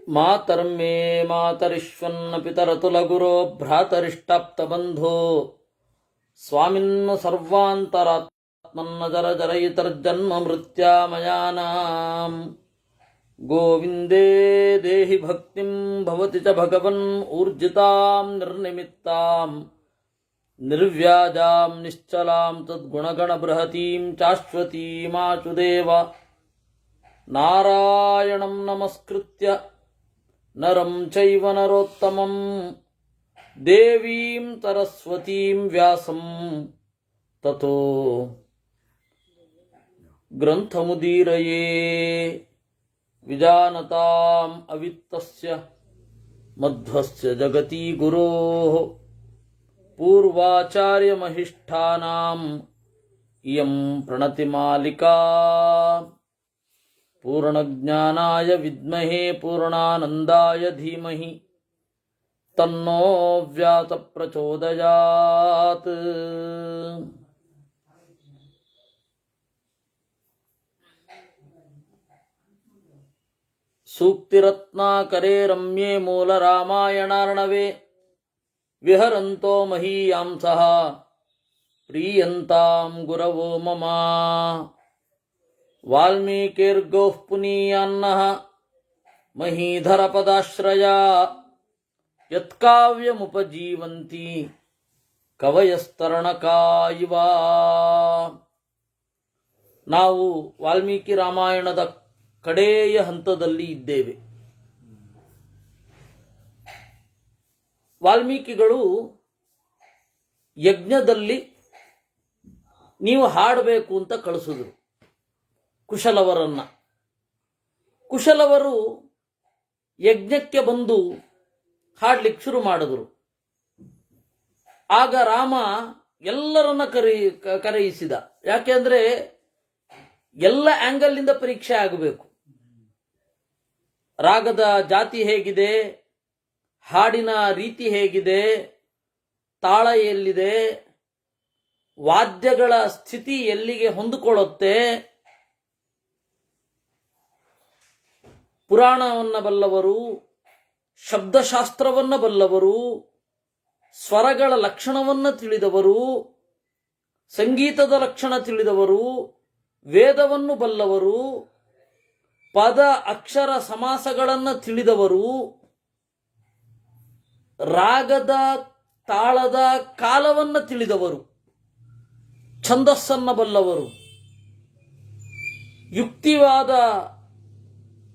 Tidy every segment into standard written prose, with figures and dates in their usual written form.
ಮಾತರ್ಮೇ ಮಾತರಿಶ್ವನ್ನ ಪಿತರತುಲಗುರೋ ಭ್ರಾತರಿಷ್ಟಾಪ್ತಬಂಧೋ ಸ್ವಾಮಿನ್ನ ಸರ್ವಾಂತರಾತ್ಮನ್ನ ಜರಜರಯಿತರ್ಜನ್ಮ ಮೃತ್ಯಾಮಯಾನಾಂ ಗೋವಿಂದೇ ದೇಹಿ ಭಕ್ತಿಂ ಭವತಿ ಚ ಭಗವನ್ ಊರ್ಜಿತಾಂ ನಿರ್ನಿಮಿತ್ತಾಂ ನಿರ್ವ್ಯಾಜಾಂ ನಿಶ್ಚಲಾಂ ತದ್ಗುಣಗಣ ಬೃಹತೀಂ ಚಾಶ್ವತೀಮಾಚುದೇವ ನಾರಾಯಣಂ ನಮಸ್ಕೃತ್ಯ ನರಂ ಚೈವ ನರೋತ್ತಮಂ ದೇವೀಂ ಸರಸ್ವತೀಂ ವ್ಯಾಸಂ ತತೋ ಗ್ರಂಥಮುದೀರಯೇ ವಿಜಾನತಾಂ ಅವಿತ್ತಸ್ಯ ಮಧ್ವಸ್ಯ ಜಗತಿ ಗುರೋಃ ಪೂರ್ವಾಚಾರ್ಯಮಹಿಷ್ಠಾನಾಂ ಇಯಂ ಪ್ರಣತಿಮಾಲಿಕಾ ಪೂರ್ಣಜ್ಞಾನಾಯ ವಿದ್ಮಹೇ ಪೂರ್ಣಾನಂದಾಯ ಧೀಮಹಿ ತನ್ನೋ ವ್ಯಾಸ ಪ್ರಚೋದಯಾತ್. ಸೂಕ್ತಿರತ್ನಾಕರೇ ರಮ್ಯೇ ಮೂಲ ರಾಮಾಯಣಾರ್ಣವೇ ವಿಹರಂತೋ ಮಹೀಯಾಂಸಃ ಪ್ರೀಯಂತಾಂ ಗುರವೋ ಮಮ. ವಾಲ್ಮೀಕಿರ್ಗೌಃ ಪುನೀಯಾನ್ನಃ ಮಹೀಧರ ಪದಾಶ್ರಯಾ ಯತ್ಕಾವ್ಯಮುಪಜೀವಂತಿ ಕವಯಸ್ತರಣಕಾ ಇವ. ನಾವು ವಾಲ್ಮೀಕಿ ರಾಮಾಯಣದ ಕಡೆಯ ಹಂತದಲ್ಲಿ ಇದ್ದೇವೆ. ವಾಲ್ಮೀಕಿಗಳು ಯಜ್ಞದಲ್ಲಿ ನೀವು ಹಾಡಬೇಕು ಅಂತ ಕಳಿಸಿದ್ರು ಕುಶಲವರನ್ನ. ಕುಶಲವರು ಯಜ್ಞಕ್ಕೆ ಬಂದು ಹಾಡ್ಲಿಕ್ಕೆ ಶುರು ಮಾಡಿದ್ರು. ಆಗ ರಾಮ ಎಲ್ಲರನ್ನ ಕರೆಯಿಸಿದ. ಯಾಕೆಂದ್ರೆ ಎಲ್ಲ ಆಂಗಲ್ನಿಂದ ಪರೀಕ್ಷೆ ಆಗಬೇಕು. ರಾಗದ ಜಾತಿ ಹೇಗಿದೆ, ಹಾಡಿನ ರೀತಿ ಹೇಗಿದೆ, ತಾಳ ಎಲ್ಲಿದೆ, ವಾದ್ಯಗಳ ಸ್ಥಿತಿ ಎಲ್ಲಿಗೆ ಹೊಂದಿಕೊಳ್ಳುತ್ತೆ, ಪುರಾಣವನ್ನ ಬಲ್ಲವರು, ಶಬ್ದಶಾಸ್ತ್ರವನ್ನ ಬಲ್ಲವರು, ಸ್ವರಗಳ ಲಕ್ಷಣವನ್ನ ತಿಳಿದವರು, ಸಂಗೀತದ ಲಕ್ಷಣ ತಿಳಿದವರು, ವೇದವನ್ನು ಬಲ್ಲವರು, ಪದ ಅಕ್ಷರ ಸಮಾಸಗಳನ್ನು ತಿಳಿದವರು, ರಾಗದ ತಾಳದ ಕಾಲವನ್ನು ತಿಳಿದವರು, ಛಂದಸ್ಸನ್ನ ಬಲ್ಲವರು,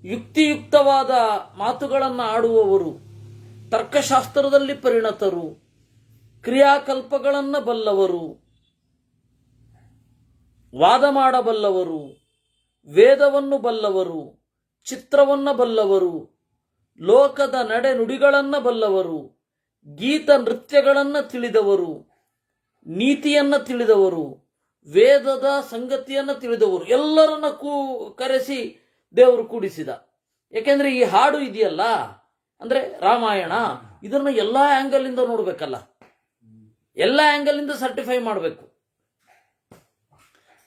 ಯುಕ್ತಿಯುಕ್ತವಾದ ಮಾತುಗಳನ್ನು ಆಡುವವರು, ತರ್ಕಶಾಸ್ತ್ರದಲ್ಲಿ ಪರಿಣತರು, ಕ್ರಿಯಾಕಲ್ಪಗಳನ್ನು ಬಲ್ಲವರು, ವಾದ ಮಾಡಬಲ್ಲವರು, ವೇದವನ್ನು ಬಲ್ಲವರು, ಚಿತ್ರವನ್ನ ಬಲ್ಲವರು, ಲೋಕದ ನಡೆ ನುಡಿಗಳನ್ನು ಬಲ್ಲವರು, ಗೀತ ನೃತ್ಯಗಳನ್ನು ತಿಳಿದವರು, ನೀತಿಯನ್ನ ತಿಳಿದವರು, ವೇದದ ಸಂಗತಿಯನ್ನು ತಿಳಿದವರು ಎಲ್ಲರನ್ನ ಕರೆಸಿ ದೇವರು ಕೂಡಿಸಿದ. ಯಾಕೆಂದ್ರೆ ಈ ಹಾಡು ಇದೆಯಲ್ಲ ಅಂದ್ರೆ ರಾಮಾಯಣ, ಇದನ್ನ ಎಲ್ಲಾ ಆಂಗಲ್ ಇಂದ ನೋಡ್ಬೇಕಲ್ಲ, ಎಲ್ಲಾ ಆಂಗಲ್ ಇಂದ ಸರ್ಟಿಫೈ ಮಾಡಬೇಕು.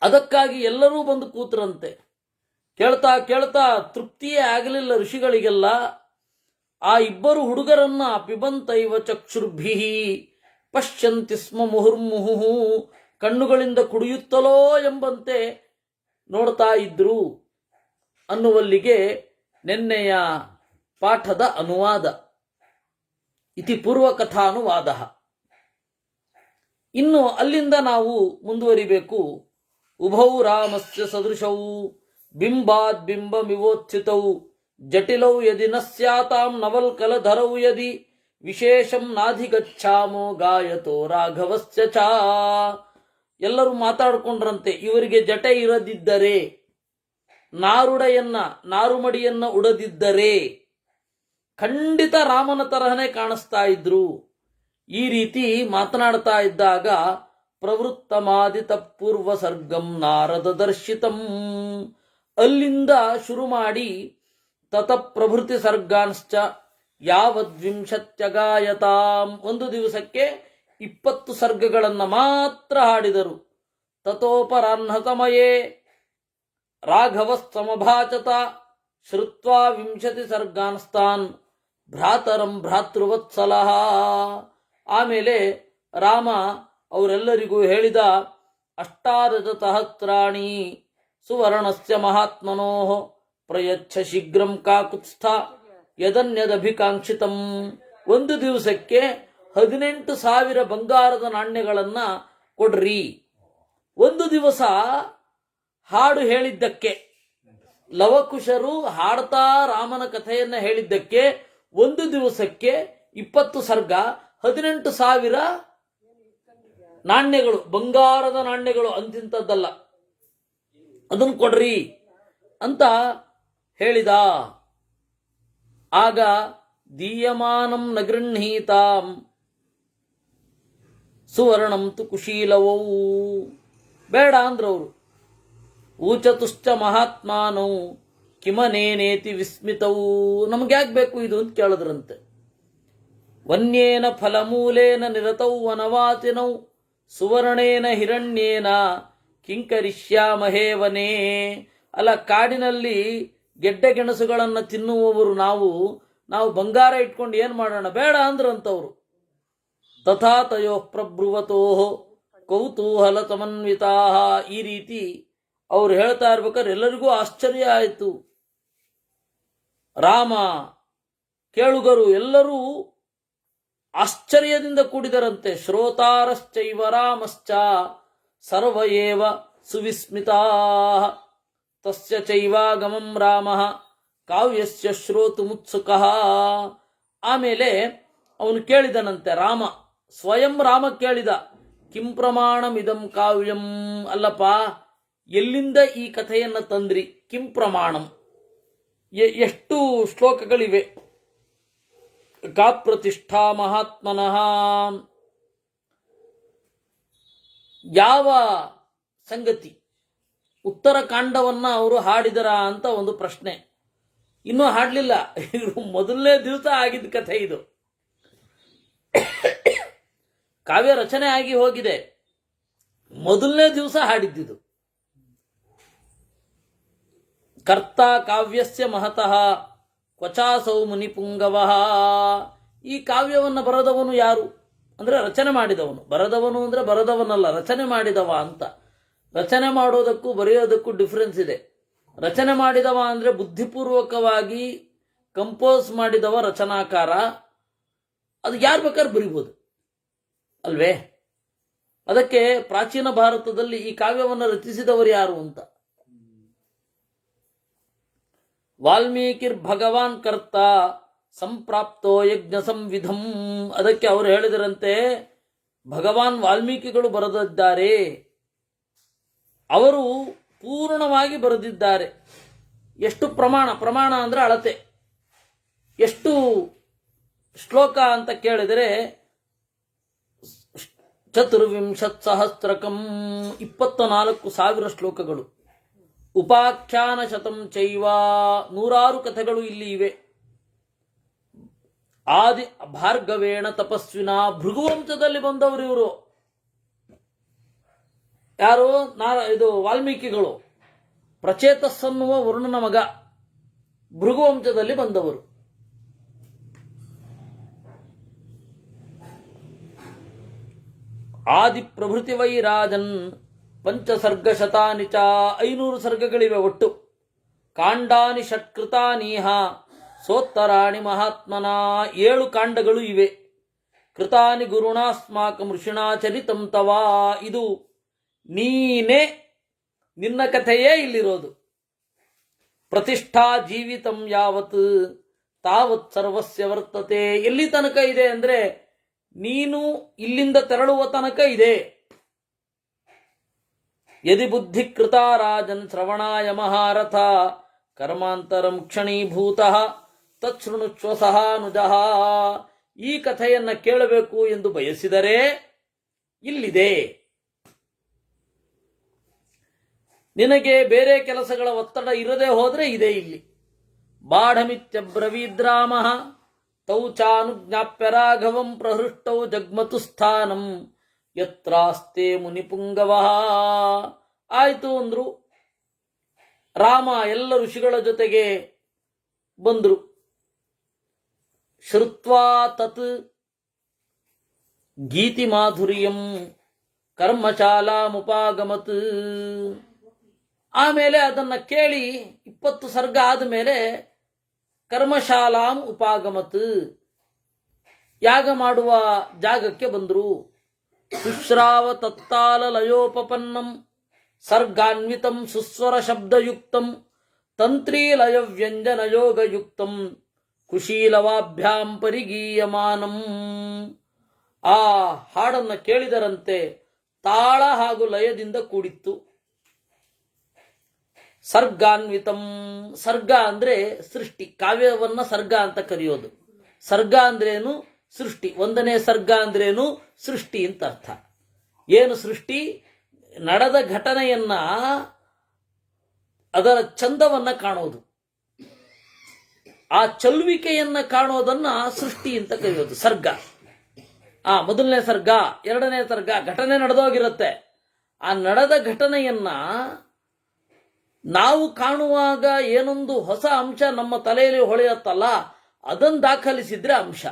ಅದಕ್ಕಾಗಿ ಎಲ್ಲರೂ ಬಂದು ಕೂತರಂತೆ. ಕೇಳ್ತಾ ಕೇಳ್ತಾ ತೃಪ್ತಿಯೇ ಆಗಲಿಲ್ಲ ಋಷಿಗಳಿಗೆಲ್ಲ. ಆ ಇಬ್ಬರು ಹುಡುಗರನ್ನ ಪಿಬಂತೈವ ಚಕ್ಷುರ್ಭಿ ಪಶ್ಯಂತಿ ಸ್ಮ ಮುಹುರ್ಮುಹು, ಕಣ್ಣುಗಳಿಂದ ಕುಡಿಯುತ್ತಲೋ ಎಂಬಂತೆ ನೋಡ್ತಾ ಇದ್ರು ಅನ್ನುವಲ್ಲಿಗೆ ನಿನ್ನೆಯ ಪಾಠದ ಅನುವಾದ. ಇತಿ ಪೂರ್ವ ಕಥಾನುವಾದ. ಇನ್ನು ಅಲ್ಲಿಂದ ನಾವು ಮುಂದುವರಿಬೇಕು. ಉಭೌ ರಾಮಸ್ಯ ಸದೃಶೌ ಬಿಂಬಾದ್ ಬಿಂಬಮಿವೋತ್ಥಿತೌ ಜಟಿಲೌ ಯದಿ ನ ಸ್ಯಾತಾಂ ನವಲ್ಕಲಧರೌ ಯದಿ ವಿಶೇಷಂ ನಾಧಿಗಚ್ಛಾಮೋ ಗಾಯತೋ ರಾಘವಸ್ಯ ಚ. ಎಲ್ಲರೂ ಮಾತಾಡ್ಕೊಂಡ್ರಂತೆ. ಇವರಿಗೆ ಜಟೆ ಇರದಿದ್ದರೆ, ನಾರುಮಡಿಯನ್ನ ಉಡದಿದ್ದರೆ ಖಂಡಿತ ರಾಮನ ತರಹನೇ ಕಾಣಿಸ್ತಾ ಇದ್ರು. ಈ ರೀತಿ ಮಾತನಾಡ್ತಾ ಇದ್ದಾಗ ಪ್ರವೃತ್ತಮಾದಿತ ಪೂರ್ವ ಸರ್ಗಂ ನಾರದ ದರ್ಶಿತಂ, ಅಲ್ಲಿಂದ ಶುರು ಮಾಡಿ ತತ ಪ್ರಭೃತಿ ಸರ್ಗಾಂಶ್ಚ ಯಾವದ್ವಿಂಶತ್ಯಗಾಯತಾಂ, ಒಂದು ದಿವಸಕ್ಕೆ 20 ಸರ್ಗಗಳನ್ನ ಮಾತ್ರ ಹಾಡಿದರು. ತತೋಪರಾಹ್ನತಮಯೇ ರಾಘವ ಸಮಭಾಚತ ಶ್ರುತ್ವಾ ವಿಂಶತಿ ಸರ್ಗಾನ್ಸ್ತಾನ್ ಭ್ರಾತರಂ ಭ್ರಾತೃವತ್ಸಲಃ. ಆಮೇಲೆ ರಾಮ ಅವರೆಲ್ಲರಿಗೂ ಹೇಳಿದ, ಅಷ್ಟಾದಶ ಸಹಸ್ರಾಣಿ ಸುವರ್ಣಸ್ಯ ಮಹಾತ್ಮನೋ ಪ್ರಯಚ್ಛ ಶೀಘ್ರಂ ಕಾಕುತ್ಸ್ಥ ಯದನ್ಯದಭಿಕಾಂಕ್ಷಿತಂ. ಒಂದು ದಿವಸಕ್ಕೆ 18,000 ಬಂಗಾರದ ನಾಣ್ಯಗಳನ್ನ ಕೊಡ್ರಿ. ಒಂದು ದಿವಸ ಹಾಡು ಹೇಳಿದ್ದಕ್ಕೆ, ಲವಕುಶರು ಹಾಡ್ತಾ ರಾಮನ ಕಥೆಯನ್ನ ಹೇಳಿದ್ದಕ್ಕೆ ಒಂದು ದಿವಸಕ್ಕೆ 20 ಸರ್ಗ, 18,000 ನಾಣ್ಯಗಳು, ಬಂಗಾರದ ನಾಣ್ಯಗಳು, ಅಂತಿಂತದ್ದಲ್ಲ, ಅದನ್ನು ಕೊಡ್ರಿ ಅಂತ ಹೇಳಿದ. ಆಗ ದೀಯಮಾನಂ ನ ಗೃಹೀತಾಂ ಸುವರ್ಣಂ ತು ಕುಶೀಲವೂ. ಬೇಡ ಅಂದ್ರವರು. ಊಚತುಶ್ಚ ಮಹಾತ್ಮಾನೌ ಕಿಮನೇನೇತಿ ವಿಸ್ಮಿತವು. ನಮ್ಗ್ಯಾಕೆ ಬೇಕು ಇದು ಅಂತ ಕೇಳಿದ್ರಂತೆ. ವನ್ಯೇನ ಫಲಮೂಲೇನ ನಿರತೌ ವನವಾಸಿನೌ ಸುವರ್ಣೇನ ಹಿರಣ್ಯೇನ ಕಿಂಕರಿಷ್ಯಾಮಹೇ ವನೇ. ಅಲ್ಲ, ಕಾಡಿನಲ್ಲಿ ಗೆಡ್ಡೆ ಗೆಣಸುಗಳನ್ನು ತಿನ್ನುವವರು ನಾವು ಬಂಗಾರ ಇಟ್ಕೊಂಡು ಏನ್ ಮಾಡೋಣ, ಬೇಡ ಅಂದ್ರಂತವ್ರು. ತಥಾ ತಯೋ ಪ್ರಬ್ರುವತೋ ಕೌತೂಹಲ ಸಮನ್ವಿತಾ. ಈ ರೀತಿ ಅವ್ರು ಹೇಳ್ತಾ ಇರ್ಬೇಕಾದ್ರೆ ಎಲ್ಲರಿಗೂ ಆಶ್ಚರ್ಯ ಆಯಿತು. ರಾಮ, ಕೇಳುಗರು ಎಲ್ಲರೂ ಆಶ್ಚರ್ಯದಿಂದ ಕೂಡಿದರಂತೆ. ಶ್ರೋತಾರಶ್ಚೈವ ರಾಮಶ್ಚ ಸರ್ವ ಏವ ಸುವಿಸ್ಮಿತಾ. ತಸ್ಯ ಚೈವಾಗಮಂ ರಾಮಃ ಕಾವ್ಯಸ್ಯ ಶ್ರೋತುಮುತ್ಸುಕಃ. ಆಮೇಲೆ ಅವನು ಕೇಳಿದನಂತೆ, ರಾಮ ಸ್ವಯಂ ರಾಮ ಕೇಳಿದ, ಕಿಂ ಪ್ರಮಾಣಮಿದಂ ಕಾವ್ಯಂ. ಅಲ್ಲಪ್ಪ, ಎಲ್ಲಿಂದ ಈ ಕಥೆಯನ್ನ ತಂದ್ರಿ? ಕಿಂ ಪ್ರಮಾಣಂ, ಎಷ್ಟು ಶ್ಲೋಕಗಳಿವೆ? ಕಾ ಪ್ರತಿಷ್ಠಾ ಮಹಾತ್ಮನಃ, ಯಾವ ಸಂಗತಿ? ಉತ್ತರ ಕಾಂಡವನ್ನ ಅವರು ಹಾಡಿದರ ಅಂತ ಒಂದು ಪ್ರಶ್ನೆ. ಇನ್ನೂ ಹಾಡಲಿಲ್ಲ, ಮೊದಲನೇ ದಿವಸ ಆಗಿದ್ದ ಕಥೆ ಇದು. ಕಾವ್ಯ ರಚನೆ ಆಗಿ ಹೋಗಿದೆ, ಮೊದಲನೇ ದಿವಸ ಹಾಡಿದ್ದಿದು. ಕರ್ತ ಕಾವ್ಯಸ್ಯ ಮಹತಃ ಕ್ವಚಾಸೌ ಮುನಿಪುಂಗವಃ. ಈ ಕಾವ್ಯವನ್ನು ಬರೆದವನು ಯಾರು ಅಂದ್ರೆ ರಚನೆ ಮಾಡಿದವನು. ಬರೆದವನು ಅಂದ್ರೆ ಬರೆದವನಲ್ಲ, ರಚನೆ ಮಾಡಿದವ ಅಂತ. ರಚನೆ ಮಾಡೋದಕ್ಕೂ ಬರೆಯೋದಕ್ಕೂ ಡಿಫರೆನ್ಸ್ ಇದೆ. ರಚನೆ ಮಾಡಿದವ ಅಂದ್ರೆ ಬುದ್ಧಿಪೂರ್ವಕವಾಗಿ ಕಂಪೋಸ್ ಮಾಡಿದವ ರಚನಾಕಾರ. ಅದು ಯಾರು ಬೇಕಾದ್ರೆ ಬರಿಬೋದು ಅಲ್ವೇ? ಅದಕ್ಕೆ ಪ್ರಾಚೀನ ಭಾರತದಲ್ಲಿ ಈ ಕಾವ್ಯವನ್ನು ರಚಿಸಿದವರು ಯಾರು ಅಂತ. ವಾಲ್ಮೀಕಿರ್ ಭಗವಾನ್ ಕರ್ತ ಸಂಪ್ರಾಪ್ತೋ ಯಜ್ಞ ಸಂವಿಧಂ. ಅದಕ್ಕೆ ಅವರು ಹೇಳಿದರಂತೆ, ಭಗವಾನ್ ವಾಲ್ಮೀಕಿಗಳು ಬರೆದಿದ್ದಾರೆ, ಅವರು ಪೂರ್ಣವಾಗಿ ಬರೆದಿದ್ದಾರೆ. ಎಷ್ಟು ಪ್ರಮಾಣ ಅಂದ್ರೆ ಅಳತೆ. ಎಷ್ಟು ಶ್ಲೋಕ ಅಂತ ಕೇಳಿದರೆ 24,000 24,000 ಶ್ಲೋಕಗಳು. ಉಪಾಖ್ಯಾನ ಶತಂ ಚೈವ, 100 ಕಥೆಗಳು ಇಲ್ಲಿ ಇವೆ. ಆದಿ ಭಾರ್ಗವೇಣ ತಪಸ್ವಿನ, ಭೃಗುವಂಶದಲ್ಲಿ ಬಂದವರು ಇವರು. ಯಾರು? ಇದು ವಾಲ್ಮೀಕಿಗಳು, ಪ್ರಚೇತಸ್ ಅನ್ನುವ ವರುಣನ ಮಗ, ಭೃಗುವಂಶದಲ್ಲಿ ಬಂದವರು. ಆದಿ ಪ್ರಭೃತಿ ವೈರಾಜನ್ ಪಂಚಸರ್ಗಶತಾನಿ ಚ, 500 ಸರ್ಗಗಳಿವೆ ಒಟ್ಟು. ಕಾಂಡಾನಿ ಷಟ್ಕೃತಾನೀಹ ಸೋತ್ತರಾಣಿ ಮಹಾತ್ಮನ, 7 ಕಾಂಡಗಳು ಇವೆ. ಕೃತಾನಿ ಗುರುಣಾಸ್ಮಾಕಂ ಋಷಿಣಾ ಚರಿತಂ ತವಾ, ಇದು ನೀನೇ, ನಿನ್ನ ಕಥೆಯೇ ಇಲ್ಲಿರೋದು. ಪ್ರತಿಷ್ಠಾ ಜೀವಿತಂ ಯಾವತ್ ತಾವತ್ ಸರ್ವಸ್ಯ ವರ್ತತೆ, ಎಲ್ಲಿ ತನಕ ಇದೆ ಅಂದ್ರೆ ನೀನು ಇಲ್ಲಿಂದ ತೆರಳುವ ತನಕ ಇದೆ. ಯದಿ ಬುದ್ಧಿ ಕೃತ ರಾಜನ್ ಶ್ರವಣಾಯ ಮಹಾರಥ ಕರ್ಮಾಂತರಂ ಕ್ಷಣೀಭೂತಃ ತತ್ಸೃಣುಚ್ವ ಸಹಾನುಜಃ. ಈ ಕಥೆಯನ್ನ ಕೇಳಬೇಕು ಎಂದು ಬಯಸಿದರೆ ಇಲ್ಲಿದೆ. ನಿನಗೆ ಬೇರೆ ಕೆಲಸಗಳ ಒತ್ತಡ ಇರದೆ ಹೋದ್ರೆ ಇದೆ ಇಲ್ಲಿ. ಬಾಢಮಿತ್ಯಬ್ರವೀದ್ರಾಮಃ ತೌ ಚಾನುಜ್ಞಾಪ್ಯ ರಾಘವಂ ಪ್ರಹೃಷ್ಟೌ ಜಗ್ಮತು ಸ್ಥಾನಂ ಯತ್ರಾಸ್ತೆ ಮುನಿಪುಂಗವಃ. ಆಯ್ತು ಅಂದ್ರು. ರಾಮ ಎಲ್ಲ ಋಷಿಗಳ ಜೊತೆಗೆ ಬಂದರು. ಶ್ರುತ್ವಾ ತತ್ ಗೀತಿ ಮಾಧುರ್ಯಂ ಕರ್ಮಶಾಲಾಮುಪಾಗಮತ್. ಆಮೇಲೆ ಅದನ್ನ ಕೇಳಿ 20 ಸರ್ಗ ಆದಮೇಲೆ ಕರ್ಮಶಾಲಾಂ ಉಪಾಗಮತ್, ಯಾಗ ಮಾಡುವ ಜಾಗಕ್ಕೆ ಬಂದರು. ಶುಶ್ರಾವ ತತ್ತಾಲ ಲಯೋಪಪನ್ನಂ ಸರ್ಗಾನ್ವಿತಂ ಸುಸ್ವರ ಶಬ್ದಯುಕ್ತಂ ತಂತ್ರೀಲಯ ವ್ಯಂಜನ ಯೋಗಯುಕ್ತಂ ಕುಶೀಲವಾಭ್ಯಾಂ ಪರಿಗೀಯಮಾನಂ. ಆ ಹಾಡನ್ನು ಕೇಳಿದರಂತೆ ತಾಳ ಹಾಗೂ ಲಯದಿಂದ ಕೂಡಿತ್ತು. ಸರ್ಗಾನ್ವಿತಂ, ಸರ್ಗ ಅಂದ್ರೆ ಸೃಷ್ಟಿ, ಕಾವ್ಯವನ್ನ ಸರ್ಗ ಅಂತ ಕರೆಯೋದು. ಸರ್ಗ ಅಂದ್ರೇನು? ಸೃಷ್ಟಿ. 1ನೇ ಸರ್ಗ ಅಂದ್ರೇನು? ಸೃಷ್ಟಿ ಅಂತ ಅರ್ಥ. ಏನು ಸೃಷ್ಟಿ? ನಡೆದ ಘಟನೆಯನ್ನ, ಅದರ ಚಂದವನ್ನ ಕಾಣೋದು, ಆ ಚಲುವಿಕೆಯನ್ನ ಕಾಣೋದನ್ನ ಸೃಷ್ಟಿ ಅಂತ ಕರೆಯೋದು ಸರ್ಗ. 1ನೇ ಸರ್ಗ, 2ನೇ ಸರ್ಗ, ಘಟನೆ ನಡೆದೋಗಿರುತ್ತೆ. ಆ ನಡೆದ ಘಟನೆಯನ್ನ ನಾವು ಕಾಣುವಾಗ ಏನೊಂದು ಹೊಸ ಅಂಶ ನಮ್ಮ ತಲೆಯಲ್ಲಿ ಹೊಳೆಯುತ್ತಲ್ಲ, ಅದನ್ನು ದಾಖಲಿಸಿದ್ರೆ ಅಂಶ.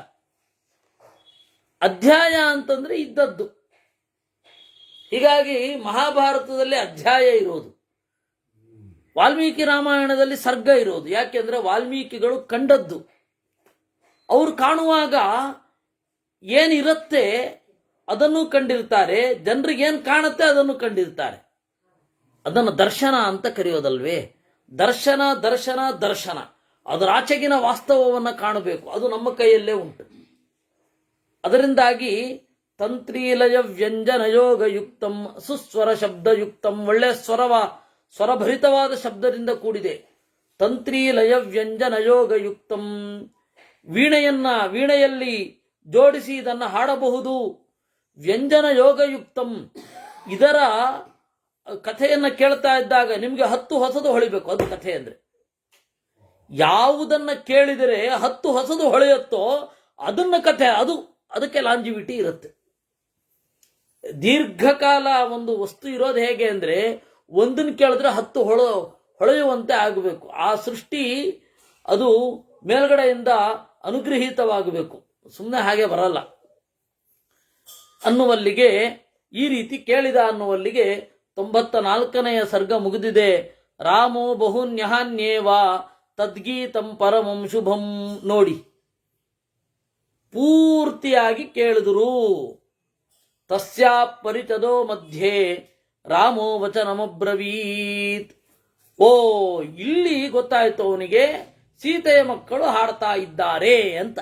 ಅಧ್ಯಾಯ ಅಂತಂದ್ರೆ ಇದ್ದದ್ದು. ಹೀಗಾಗಿ ಮಹಾಭಾರತದಲ್ಲಿ ಅಧ್ಯಾಯ ಇರೋದು, ವಾಲ್ಮೀಕಿ ರಾಮಾಯಣದಲ್ಲಿ ಸರ್ಗ ಇರೋದು. ಯಾಕೆಂದ್ರೆ ವಾಲ್ಮೀಕಿಗಳು ಕಂಡದ್ದು, ಅವರು ಕಾಣುವಾಗ ಏನಿರುತ್ತೆ ಅದನ್ನು ಕಂಡಿರ್ತಾರೆ, ಜನರಿಗೇನು ಕಾಣುತ್ತೆ ಅದನ್ನು ಕಂಡಿರ್ತಾರೆ. ಅದನ್ನು ದರ್ಶನ ಅಂತ ಕರೆಯೋದಲ್ವೇ? ದರ್ಶನ ದರ್ಶನ ದರ್ಶನ, ಅದರ ಆಚೆಗಿನ ವಾಸ್ತವವನ್ನು ಕಾಣಬೇಕು, ಅದು ನಮ್ಮ ಕೈಯಲ್ಲೇ ಉಂಟು. ಅದರಿಂದಾಗಿ ತಂತ್ರೀಲಯ ವ್ಯಂಜನ ಯೋಗಯುಕ್ತಂ ಸುಸ್ವರ ಶಬ್ದಯುಕ್ತಂ, ಒಳ್ಳೆ ಸ್ವರಭರಿತವಾದ ಶಬ್ದದಿಂದ ಕೂಡಿದೆ. ತಂತ್ರೀಲಯ ವ್ಯಂಜನ ಯೋಗಯುಕ್ತಂ, ವೀಣೆಯಲ್ಲಿ ಜೋಡಿಸಿ ಇದನ್ನು ಹಾಡಬಹುದು. ವ್ಯಂಜನ ಯೋಗಯುಕ್ತಂ, ಇದರ ಕಥೆಯನ್ನ ಕೇಳ್ತಾ ಇದ್ದಾಗ ನಿಮಗೆ 10 ಹೊಸದು ಹೊಳಿಬೇಕು. ಅದು ಕಥೆ ಅಂದ್ರೆ ಯಾವುದನ್ನ ಕೇಳಿದರೆ 10 ಹೊಸದು ಹೊಳೆಯುತ್ತೋ ಅದನ್ನ ಕಥೆ, ಅದಕ್ಕೆ ಲಾಂಜಿವಿಟಿ ಇರುತ್ತೆ. ದೀರ್ಘಕಾಲ ಒಂದು ವಸ್ತು ಇರೋದು ಹೇಗೆ ಅಂದ್ರೆ, ಒಂದನ್ನು ಕೇಳಿದ್ರೆ 10 ಹೊಳೆಯುವಂತೆ ಆಗಬೇಕು. ಆ ಸೃಷ್ಟಿ ಅದು ಮೇಲ್ಗಡೆಯಿಂದ ಅನುಗ್ರಹೀತವಾಗಬೇಕು, ಸುಮ್ಮನೆ ಹಾಗೆ ಬರಲ್ಲ ಅನ್ನುವಲ್ಲಿಗೆ, ಈ ರೀತಿ ಕೇಳಿದ ಅನ್ನುವಲ್ಲಿಗೆ 94ನೆಯ ಸರ್ಗ ಮುಗಿದಿದೆ. ರಾಮೋ ಬಹುನ್ಯಹಾನ್ಯೇವ ತದ್ಗೀತಂ ಪರಮಂ ಶುಭಂ. ನೋಡಿ, ಪೂರ್ತಿಯಾಗಿ ಕೇಳಿದ್ರು. ತಸ್ಯಾ ಪರಿಚದೋ ಮಧ್ಯೆ ರಾಮೋ ವಚನಮಬ್ರವೀತ್. ಓ, ಇಲ್ಲಿ ಗೊತ್ತಾಯ್ತು ಅವನಿಗೆ ಸೀತೆಯ ಮಕ್ಕಳು ಹಾಡ್ತಾ ಇದ್ದಾರೆ ಅಂತ.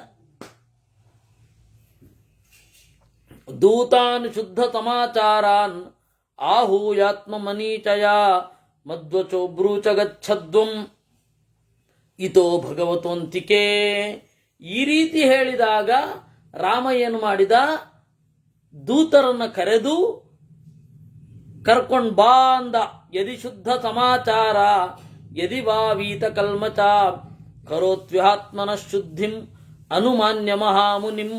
ದೂತಾನ್ ಶುದ್ಧ ಸಮಾಚಾರಾನ್ ಆಹೂಯಾತ್ಮ ಮನೀಚಯ ಮಧ್ವಚೋ ಬ್ರೂಚ ಗಚ್ಚದ್ವಂ ಇತೋ ಭಗವತೋಂತಿಕೆ. ಈ ರೀತಿ ಹೇಳಿದಾಗ ರಾಮ ಏನು ಮಾಡಿದ? ದೂತರನ್ನ ಕರೆದು ಕರ್ಕೊಂಡ್ ಬಾ ಅಂದ. ಯದಿ ಶುದ್ಧ ಸಮಾಚಾರ ಯದಿ ವಾವೀತ ಕಲ್ಮಚ ಕರೋತ್ವ್ಯಾತ್ಮನ ಶುದ್ಧಿಂ ಅನುಮಾನ್ಯ ಮಹಾಮುನಿಂ.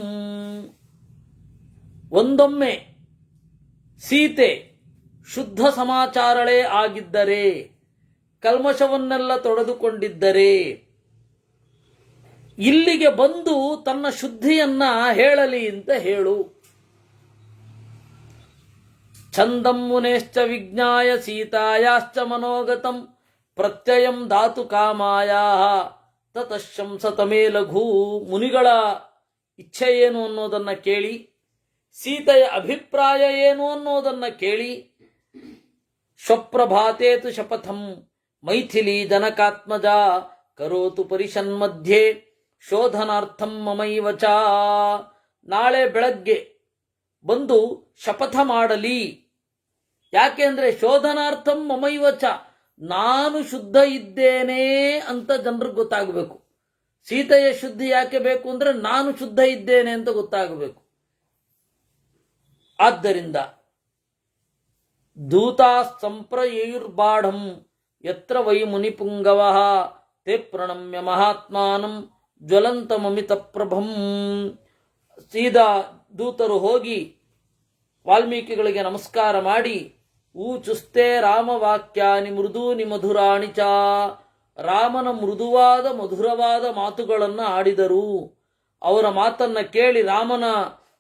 ಒಂದೊಮ್ಮೆ ಸೀತೆ ಶುದ್ಧ ಸಮಾಚಾರಳೇ ಆಗಿದ್ದರೆ, ಕಲ್ಮಶವನ್ನೆಲ್ಲ ತೊಡೆದುಕೊಂಡಿದ್ದರೆ, ಇಲ್ಲಿಗೆ ಬಂದು ತನ್ನ ಶುದ್ಧಿಯನ್ನ ಹೇಳಲಿ ಅಂತ ಹೇಳು. ಛಂದಂ ಮುನೇಶ್ಚ ವಿಜ್ಞಾಯ ಸೀತಾಯಾಶ್ಚ ಮನೋಗತಂ ಪ್ರತ್ಯಯಂ ಧಾತು ಕಾಮಾಯಾಹ ತತಶಂಸತಮೇ ಲಘು. ಮುನಿಗಳ ಇಚ್ಛೆ ಏನು ಅನ್ನೋದನ್ನ ಕೇಳಿ, ಸೀತೆಯ ಅಭಿಪ್ರಾಯ ಏನು ಅನ್ನೋದನ್ನ ಕೇಳಿ, ಸ್ವಪ್ರಭಾತೇತು ಶಪಥಂ ಮೈಥಿಲಿ ಜನಕಾತ್ಮಜ ಕರೋತು ಪರಿಷನ್ಮಧ್ಯೆ ಶೋಧನಾರ್ಥಂ ಮಮೈವ ಚ. ನಾಳೆ ಬೆಳಗ್ಗೆ ಬಂದು ಶಪಥ ಮಾಡಲಿ. ಯಾಕೆಂದ್ರೆ ಶೋಧನಾರ್ಥಂ ಮಮೈವ ಚ, ನಾನು ಶುದ್ಧ ಇದ್ದೇನೆ ಅಂತ ಜನರಿಗೆ ಗೊತ್ತಾಗಬೇಕು. ಸೀತೆಯ ಶುದ್ಧಿ ಯಾಕೆ ಬೇಕು ಅಂದ್ರೆ ನಾನು ಶುದ್ಧ ಇದ್ದೇನೆ ಅಂತ ಗೊತ್ತಾಗಬೇಕು. ಆದ್ದರಿಂದ ದೂತಾ ಸಂಪ್ರಯುರ್ಬಾಢಂ ಯತ್ರ ವೈ ಮುನಿಪುಂಗವಃ ತೇ ಪ್ರಣಮ್ಯ ಮಹಾತ್ಮಾನಂ ಜ್ವಲಂತಮಮಿತ ಪ್ರಭಂ. ಸೀದಾ ದೂತರು ಹೋಗಿ ವಾಲ್ಮೀಕಿಗಳಿಗೆ ನಮಸ್ಕಾರ ಮಾಡಿ, ಊಚುಸ್ತೆ ರಾಮವಾಕ್ಯಾನಿ ಮೃದೂನಿ ಮಧುರಾಣಿ ಚ. ರಾಮನ ಮೃದುವಾದ ಮಧುರವಾದ ಮಾತುಗಳನ್ನು ಆಡಿದರು. ಅವರ ಮಾತನ್ನ ಕೇಳಿ ರಾಮನ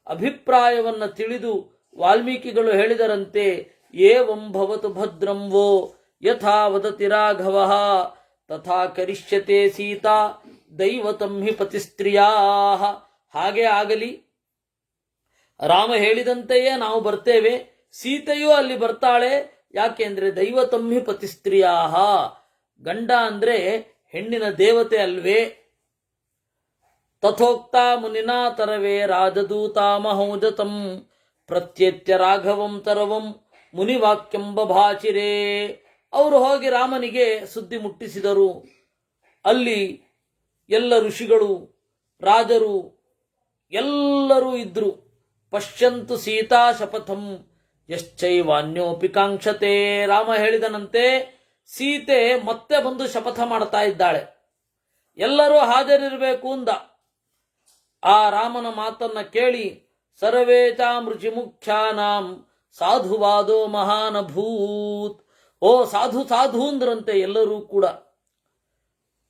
ಅಭಿಪ್ರಾಯವನ್ನ ತಿಳಿದು ವಾಲ್ಮೀಕಿಗಳು ಹೇಳಿದರಂತೆ, ಏವಂ ಭವತು ಭದ್ರಂ ವೋ ಯಥಾ ವದತಿ ರಾಘವ ತಥಾ ಕರಿಷ್ಯತೆ ಸೀತಾ ದೈವತಂ ಹಿ ಪತಿಸ್ತ್ರೀಯಾ. ಹಾಗೆ ಆಗಲಿ, ರಾಮ ಹೇಳಿದಂತೆಯೇ ನಾವು ಬರ್ತೇವೆ, ಸೀತೆಯೂ ಅಲ್ಲಿ ಬರ್ತಾಳೆ. ಯಾಕೆಂದ್ರೆ ದೈವತಂ ಹಿ ಪತಿಸ್ತ್ರೀಯಾ, ಗಂಡ ಅಂದ್ರೆ ಹೆಣ್ಣಿನ ದೇವತೆ ಅಲ್ವೇ. ತಥೋಕ್ತ ಮುನಿನಾ ತರವೇ ರಾಜದೂತಾಮಹೌಜತಂ ಪ್ರತ್ಯೇತ್ಯ ರಾಘವಂ ತರವಂ ಮುನಿವಾಕ್ಯಂಬ ಭಾಚಿರೇ. ಅವರು ಹೋಗಿ ರಾಮನಿಗೆ ಸುದ್ದಿ ಮುಟ್ಟಿಸಿದರು. ಅಲ್ಲಿ ಎಲ್ಲ ಋಷಿಗಳು, ರಾಜರು ಎಲ್ಲರೂ ಇದ್ರು. ಪಶ್ಯಂತು ಸೀತಾ ಶಪಥಂ ಯಶ್ಚೈವಾನ್ಯೋಪಿ ಕಾಂಕ್ಷತೆ. ರಾಮ ಹೇಳಿದನಂತೆ, ಸೀತೆ ಮತ್ತೆ ಬಂದು ಶಪಥ ಮಾಡ್ತಾ ಇದ್ದಾಳೆ, ಎಲ್ಲರೂ ಹಾಜರಿರಬೇಕು ಅಂದ. ಆ ರಾಮನ ಮಾತನ್ನ ಕೇಳಿ ಸರ್ವೇ ಚಾಮೃಚಿ ಮುಖ್ಯಾನಾಂ ಸಾಧುವಾದೋ ಮಹಾನಭೂತ್. ಓ ಸಾಧು ಸಾಧು ಅಂದ್ರಂತೆ ಎಲ್ಲರೂ ಕೂಡ.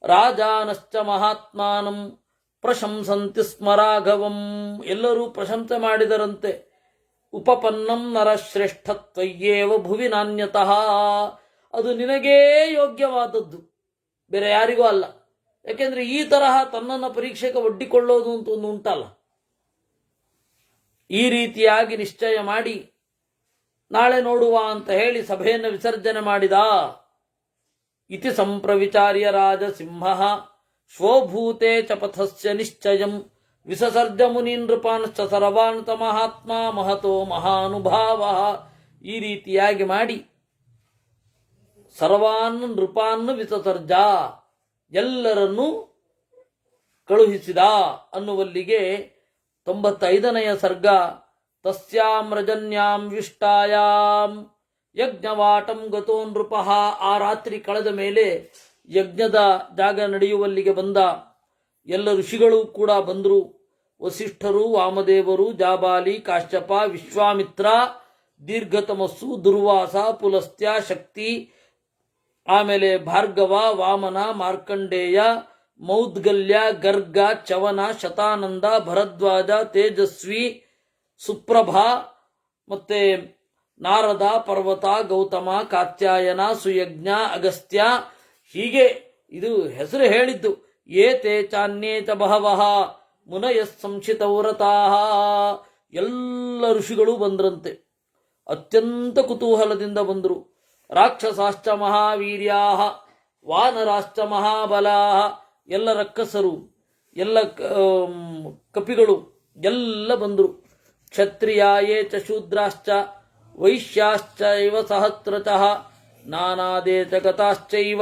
ರಾಜಾನಶ್ಚ ಮಹಾತ್ಮಾನಂ ಪ್ರಶಂಸಂತಿ ಸ್ಮ ರಾಘವಂ. ಎಲ್ಲರೂ ಪ್ರಶಂಸೆ ಮಾಡಿದರಂತೆ. ಉಪಪನ್ನಂ ನರಶ್ರೇಷ್ಠತ್ವಯ್ಯೇವ ಭುವಿ ನಾನ್ಯತಃ. ಅದು ನಿನಗೇ ಯೋಗ್ಯವಾದದ್ದು, ಬೇರೆ ಯಾರಿಗೂ ಅಲ್ಲ. ಯಾಕೆಂದ್ರೆ ಈ ತರಹ ತನ್ನನ್ನು ಪರೀಕ್ಷೆಗೆ ಒಡ್ಡಿಕೊಳ್ಳೋದು ಅಂತ ಒಂದು ಉಂಟಲ್ಲ. ಈ ರೀತಿಯಾಗಿ ನಿಶ್ಚಯ ಮಾಡಿ ನಾಳೆ ನೋಡುವ ಅಂತ ಹೇಳಿ ಸಭೆಯನ್ನು ವಿಸರ್ಜನೆ ಮಾಡಿದ. ಇತಿ ಸಂಪ್ರವಿಚಾರ್ಯ ರಾಜ ಸಿಂಹ ಶ್ವಭೂತೆ ಚ ಪಥಸ್ಯ ನಿಶ್ಚಯಂ ವಿಸಸರ್ಜ ಮುನಿ ನೃಪಾಂಶ್ಚ ಸರ್ವಾನ್ ಮಹಾತ್ಮ ಮಹತೋ ಮಹಾನುಭಾವ. ಈ ರೀತಿಯಾಗಿ ಮಾಡಿ ಸರ್ವಾನ್ ನೃಪಾನ್ ವಿಸಸರ್ಜ, ಎಲ್ಲರನ್ನೂ ಕಳುಹಿಸಿದ ಅನ್ನುವಲ್ಲಿಗೆ 95ನೆಯ ಸರ್ಗ. ತಸ್ಯಾಂ ರಜನ್ಯಾಂ ವಿಷ್ಟಾಯಾಂ ಯಜ್ಞವಾಟಂ ಗತೋ ನೃಪಃ. ಆ ರಾತ್ರಿ ಕಳೆದ ಮೇಲೆ ಯಜ್ಞದ ಜಾಗ ನಡೆಯುವಲ್ಲಿಗೆ ಬಂದ. ಎಲ್ಲ ಋಷಿಗಳು ಕೂಡ ಬಂದರು. ವಸಿಷ್ಠರು, ವಾಮದೇವರು, ಜಾಬಾಲಿ, ಕಾಶ್ಯಪ, ವಿಶ್ವಾಮಿತ್ರ, ದೀರ್ಘತಮಸ್ಸು, ದುರ್ವಾಸ, ಪುಲಸ್ತ್ಯ, ಶಕ್ತಿ, ಆಮೇಲೆ ಭಾರ್ಗವ, ವಾಮನ, ಮಾರ್ಕಂಡೇಯ, ಮೌದ್ಗಲ್ಯ, ಗರ್ಗ, ಚವನ, ಶತಾನಂದ, ಭರದ್ವಾಜ, ತೇಜಸ್ವಿ, ಸುಪ್ರಭಾ, ಮತ್ತೆ ನಾರದ, ಪರ್ವತ, ಗೌತಮ, ಕಾತ್ಯಾಯನ, ಸುಯಜ್ಞ, ಅಗಸ್ತ್ಯ, ಹೀಗೆ ಇದು ಹೆಸರು ಹೇಳಿದ್ದು. ಏತೆ ಚಾನ್ಯೇ ಚ ಬಹವಃ ಮುನಯಃ ಸಂಶಿತವ್ರತಾಃ. ಎಲ್ಲ ಋಷಿಗಳು ಬಂದ್ರಂತೆ, ಅತ್ಯಂತ ಕುತೂಹಲದಿಂದ ಬಂದರು. ರಾಕ್ಷಸಾಶ್ಚ ಮಹಾವೀರ್ಯಾಃ ವಾನರಾಶ್ಚ ಮಹಾಬಲಾಃ. ಎಲ್ಲ ರಕ್ಕಸರು, ಎಲ್ಲ ಕಪಿಗಳು ಎಲ್ಲ ಬಂದರು. ಕ್ಷತ್ರಿಯಾಯೇ ಚ ಶೂದ್ರಾಶ್ಚ ವೈಶ್ಯಾಶ್ಚೈವ ಸಹಸ್ರತಃ ನಾನಾದೇ ಜಗತಾಶ್ಚೈವ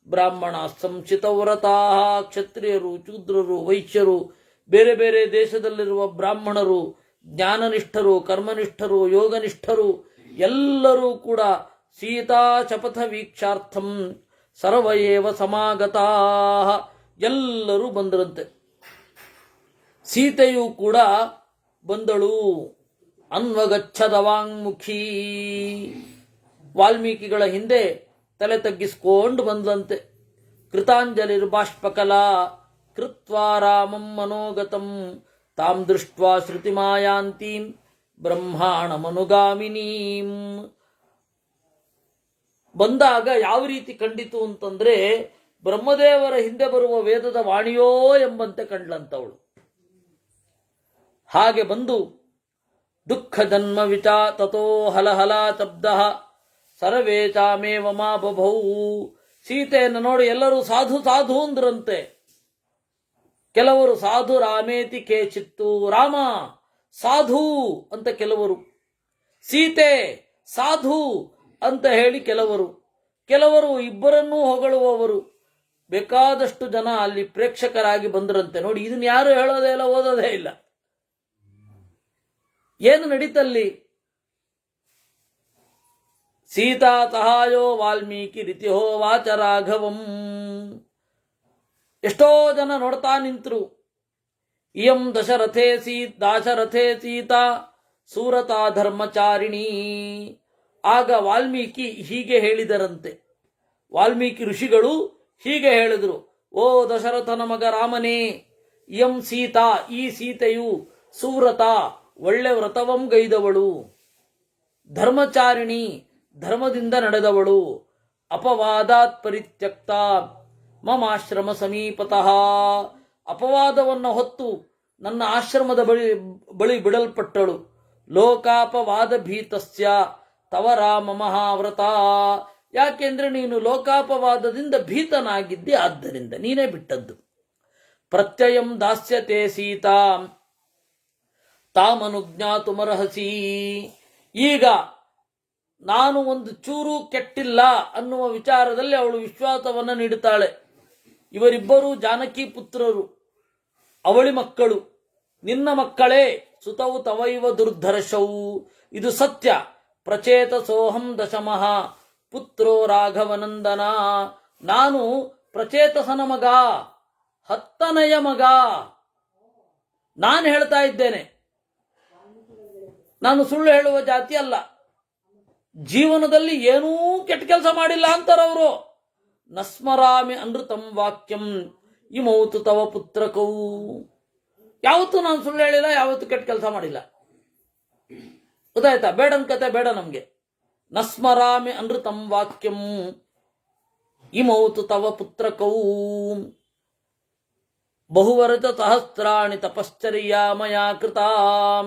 ಬ್ರಾಹ್ಮಣ ಸಂಚಿತವ್ರತಾಃ. ಕ್ಷತ್ರಿಯರು, ಶೂದ್ರರು, ವೈಶ್ಯರು, ಬೇರೆ ಬೇರೆ ದೇಶದಲ್ಲಿರುವ ಬ್ರಾಹ್ಮಣರು, ಜ್ಞಾನನಿಷ್ಠರು, ಕರ್ಮನಿಷ್ಠರು, ಯೋಗನಿಷ್ಠರು ಎಲ್ಲರೂ ಕೂಡ ಸೀತಾ ಶಪಥ ವೀಕ್ಷಾರ್ಥಂ ಸರ್ವಯೇವ ಸಮಾಗತಾಃ. ಎಲ್ಲರೂ ಬಂದರಂತೆ. ಸೀತೆಯೂ ಕೂಡ ಬಂದಳು. ಅನ್ವಗಚ್ಚದವಾಂಗ್ಮುಖಿ, ವಾಲ್ಮೀಕಿಗಳ ಹಿಂದೆ ತಲೆ ತಗ್ಗಿಸಿಕೊಂಡು ಬಂದಂತೆ. ಕೃತಾಂಜಲಿರ್ಬಾಷ್ಪಕಲಾ ಕೃತ್ವಾ ರಾಮಂ ಮನೋಗತಂ ತಾಂ ದೃಷ್ಟ್ವಾ ಶ್ರುತಿಮಾಯಾಂತೀಂ ಬ್ರಹ್ಮಾಣಮನುಗಾಮಿನೀಂ. ಬಂದಾಗ ಯಾವ ರೀತಿ ಕಂಡಿತು ಅಂತಂದ್ರೆ, ಬ್ರಹ್ಮದೇವರ ಹಿಂದೆ ಬರುವ ವೇದದ ವಾಣಿಯೋ ಎಂಬಂತೆ ಕಂಡ್ಲಂತವಳು. ಹಾಗೆ ಬಂದು ದುಃಖ ಜನ್ಮ ವಿಚಾ ತಥೋ ಹಲಹಲ ಶಬ್ದ ಸರ್ವೇ ಚಾಮೇವ ಮಾ ಬಭೌ. ಸೀತೆಯನ್ನು ನೋಡಿ ಎಲ್ಲರೂ ಸಾಧು ಸಾಧು ಅಂದ್ರಂತೆ. ಕೆಲವರು ಸಾಧು ರಾಮೇತಿ ಕೇಚಿತ್ತು, ರಾಮ ಸಾಧು ಅಂತ ಕೆಲವರು, ಸೀತೆ ಸಾಧು ಅಂತ ಹೇಳಿ ಕೆಲವರು ಇಬ್ಬರನ್ನೂ ಹೊಗಳುವವರು. ಬೇಕಾದಷ್ಟು ಜನ ಅಲ್ಲಿ ಪ್ರೇಕ್ಷಕರಾಗಿ ಬಂದರಂತೆ. ನೋಡಿ, ಇದನ್ನ ಯಾರು ಹೇಳೋದೇ ಇಲ್ಲ, ಓದೋದೇ ಇಲ್ಲ. ಏನು ನಡೀತಲ್ಲಿ? ಸೀತಾತಹಾಯೋ ವಾಲ್ಮೀಕಿ ರಿತಿಹೋ ವಾಚ ರಾಘವಂ. ಎಷ್ಟೋ ಜನ ನೋಡ್ತಾ ನಿಂತರು. ಇಯಂ ದಾಶರಥೇ ಸೀತಾ ಸೂರತಾ ಧರ್ಮಚಾರಿಣಿ. ಆಗ ವಾಲ್ಮೀಕಿ ಹೀಗೆ ಹೇಳಿದರಂತೆ. ವಾಲ್ಮೀಕಿ ಋಷಿಗಳು ಹೀಗೆ ಹೇಳಿದರು. ಓ ದಶರಥನ ಮಗ ರಾಮನೇ, ಇಯಂ ಸೀತಾ, ಈ ಸೀತೆಯು ಸುವ್ರತ, ಒಳ್ಳೆ ವ್ರತವಂ ಗೈದವಳು, ಧರ್ಮಚಾರಿಣಿ, ಧರ್ಮದಿಂದ ನಡೆದವಳು, ಅಪವಾದಾತ್ ಪರಿತ್ಯಕ್ತ ಮಮಾಶ್ರಮ ಸಮೀಪತಃ, ಅಪವಾದವನ್ನು ಹೊತ್ತು ನನ್ನ ಆಶ್ರಮದ ಬಳಿ ಬಿಡಲ್ಪಟ್ಟಳು. ಲೋಕಾಪವಾದ ಭೀತಸ್ಯ ತವ ರಾಮ ಮಹಾವ್ರತ, ಯಾಕೆಂದ್ರೆ ನೀನು ಲೋಕಾಪವಾದದಿಂದ ಭೀತನಾಗಿದ್ದೆ, ಆದ್ದರಿಂದ ನೀನೇ ಬಿಟ್ಟದ್ದು. ಪ್ರತ್ಯಯಂ ದಾಸ್ಯತೆ ಸೀತಾ ತಾಮನುಜ್ಞಾತುಮರ್ಹಸಿ, ಈಗ ನಾನು ಒಂದು ಚೂರು ಕೆಟ್ಟಿಲ್ಲ ಅನ್ನುವ ವಿಚಾರದಲ್ಲಿ ಅವಳು ವಿಶ್ವಾಸವನ್ನು ನೀಡುತ್ತಾಳೆ. ಇವರಿಬ್ಬರೂ ಜಾನಕಿ ಪುತ್ರರು, ಅವಳಿ ಮಕ್ಕಳು, ನಿನ್ನ ಮಕ್ಕಳೇ. ಸುತವು ತವೈವ ದುರ್ಧರ್ಷವು, ಇದು ಸತ್ಯ. ಪ್ರಚೇತ ಸೋಹಂ ದಶಮಃ ಪುತ್ರೋ ರಾಘವನಂದನ, ನಾನು ಪ್ರಚೇತಸನ ಮಗ, 10ನೆಯ ಮಗ. ನಾನು ಹೇಳ್ತಾ ಇದ್ದೇನೆ, ನಾನು ಸುಳ್ಳು ಹೇಳುವ ಜಾತಿ ಅಲ್ಲ. ಜೀವನದಲ್ಲಿ ಏನೂ ಕೆಟ್ಟ ಕೆಲಸ ಮಾಡಿಲ್ಲ ಅಂತಾರವರು. ನಸ್ಮರಾಮಿ ಅನೃತಂ ವಾಕ್ಯಂ ಇಮೌತು ತವ ಪುತ್ರಕೌ, ಯಾವತ್ತೂ ನಾನು ಸುಳ್ಳು ಹೇಳಿಲ್ಲ, ಯಾವತ್ತೂ ಕೆಟ್ಟ ಕೆಲಸ ಮಾಡಿಲ್ಲ. ಗೊತ್ತಾಯ್ತಾ? ಬೇಡನ್ ಕತೆ ಬೇಡ ನಮ್ಗೆ. ನಸ್ಮರಾಮಿ ಅನೃತಂ ವಾಕ್ಯಂ ಇಮೌತು ತವ ಪುತ್ರಕೌ, ಬಹುವರತ ಸಹಸ್ರಾಣಿ ತಪಶ್ಚರ್ಯಾ ಮಯಾ ಕೃತಾಂ,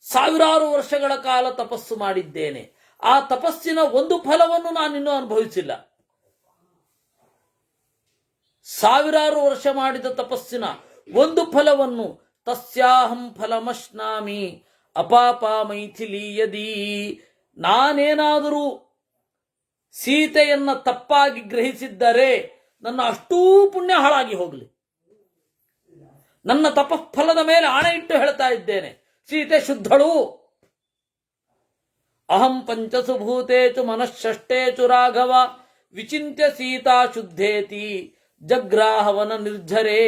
ಸಾವಿರಾರು ವರ್ಷಗಳ ಕಾಲ ತಪಸ್ಸು ಮಾಡಿದ್ದೇನೆ, ಆ ತಪಸ್ಸಿನ ಒಂದು ಫಲವನ್ನು ನಾನಿನ್ನೂ ಅನುಭವಿಸಿಲ್ಲ. ಸಾವಿರಾರು ವರ್ಷ ಮಾಡಿದ ತಪಸ್ಸಿನ ಒಂದು ಫಲವನ್ನು, ತಸ್ಯಾಹಂ ಫಲಮಶ್ನಾಮಿ ಅಪಾಪ ಮೈಥಿಲೀಯದಿ, ನಾನೇನಾದರೂ ಸೀತೆಯನ್ನ ತಪ್ಪಾಗಿ ಗ್ರಹಿಸಿದ್ದರೆ ನನ್ನ ಅಷ್ಟೂ ಪುಣ್ಯ ಹಾಳಾಗಿ ಹೋಗಲಿ. ನನ್ನ ತಪಫಲದ ಮೇಲೆ ಆಣೆ ಇಟ್ಟು ಹೇಳ್ತಾ ಇದ್ದೇನೆ, ಸೀತೆ ಶುದ್ಧಳು. ಅಹಂ ಪಂಚಸು ಭೂತೇಚು ಮನಃಷಷ್ಟೇಚು ರಾಘವ ವಿಚಿಂತ್ಯ ಸೀತಾ ಶುದ್ಧೇತಿ ಜಗ್ರಾಹವನ ನಿರ್ಜರೇ,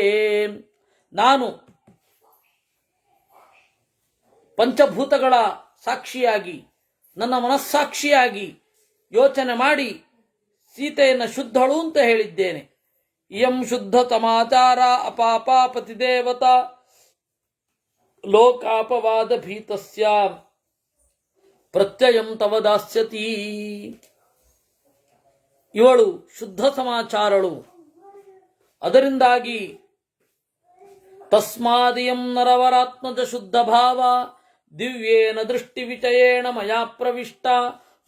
ನಾನು ಪಂಚಭೂತಗಳ ಸಾಕ್ಷಿಯಾಗಿ, ನನ್ನ ಮನಸ್ಸಾಕ್ಷಿಯಾಗಿ ಯೋಚನೆ ಮಾಡಿ ಸೀತೆಯನ್ನು ಶುದ್ಧಳು ಅಂತ ಹೇಳಿದ್ದೇನೆ. ಇಯಂ ಶುದ್ಧ ತಮಾಚಾರ ಅಪಾಪ ಪತಿದೇವತಾ ಲೋಕಾಪವಾದ ಭೀತಸ್ಯ ಪ್ರತ್ಯಯಂ ತವ ದಾಸ್ಯತಿ, ಇವಳು ಶುದ್ಧ ಸಮಾಚಾರಳು, ಅದರಿಂದಾಗಿ ತಸ್ಮಾದಿಯಂ ನರವರಾತ್ಮಜ ಶುದ್ಧ ಭಾವ ದಿವ್ಯೇನ ದೃಷ್ಟಿ ವಿಚಯೇಣ ಮಯಾ ಪ್ರವಿಷ್ಟ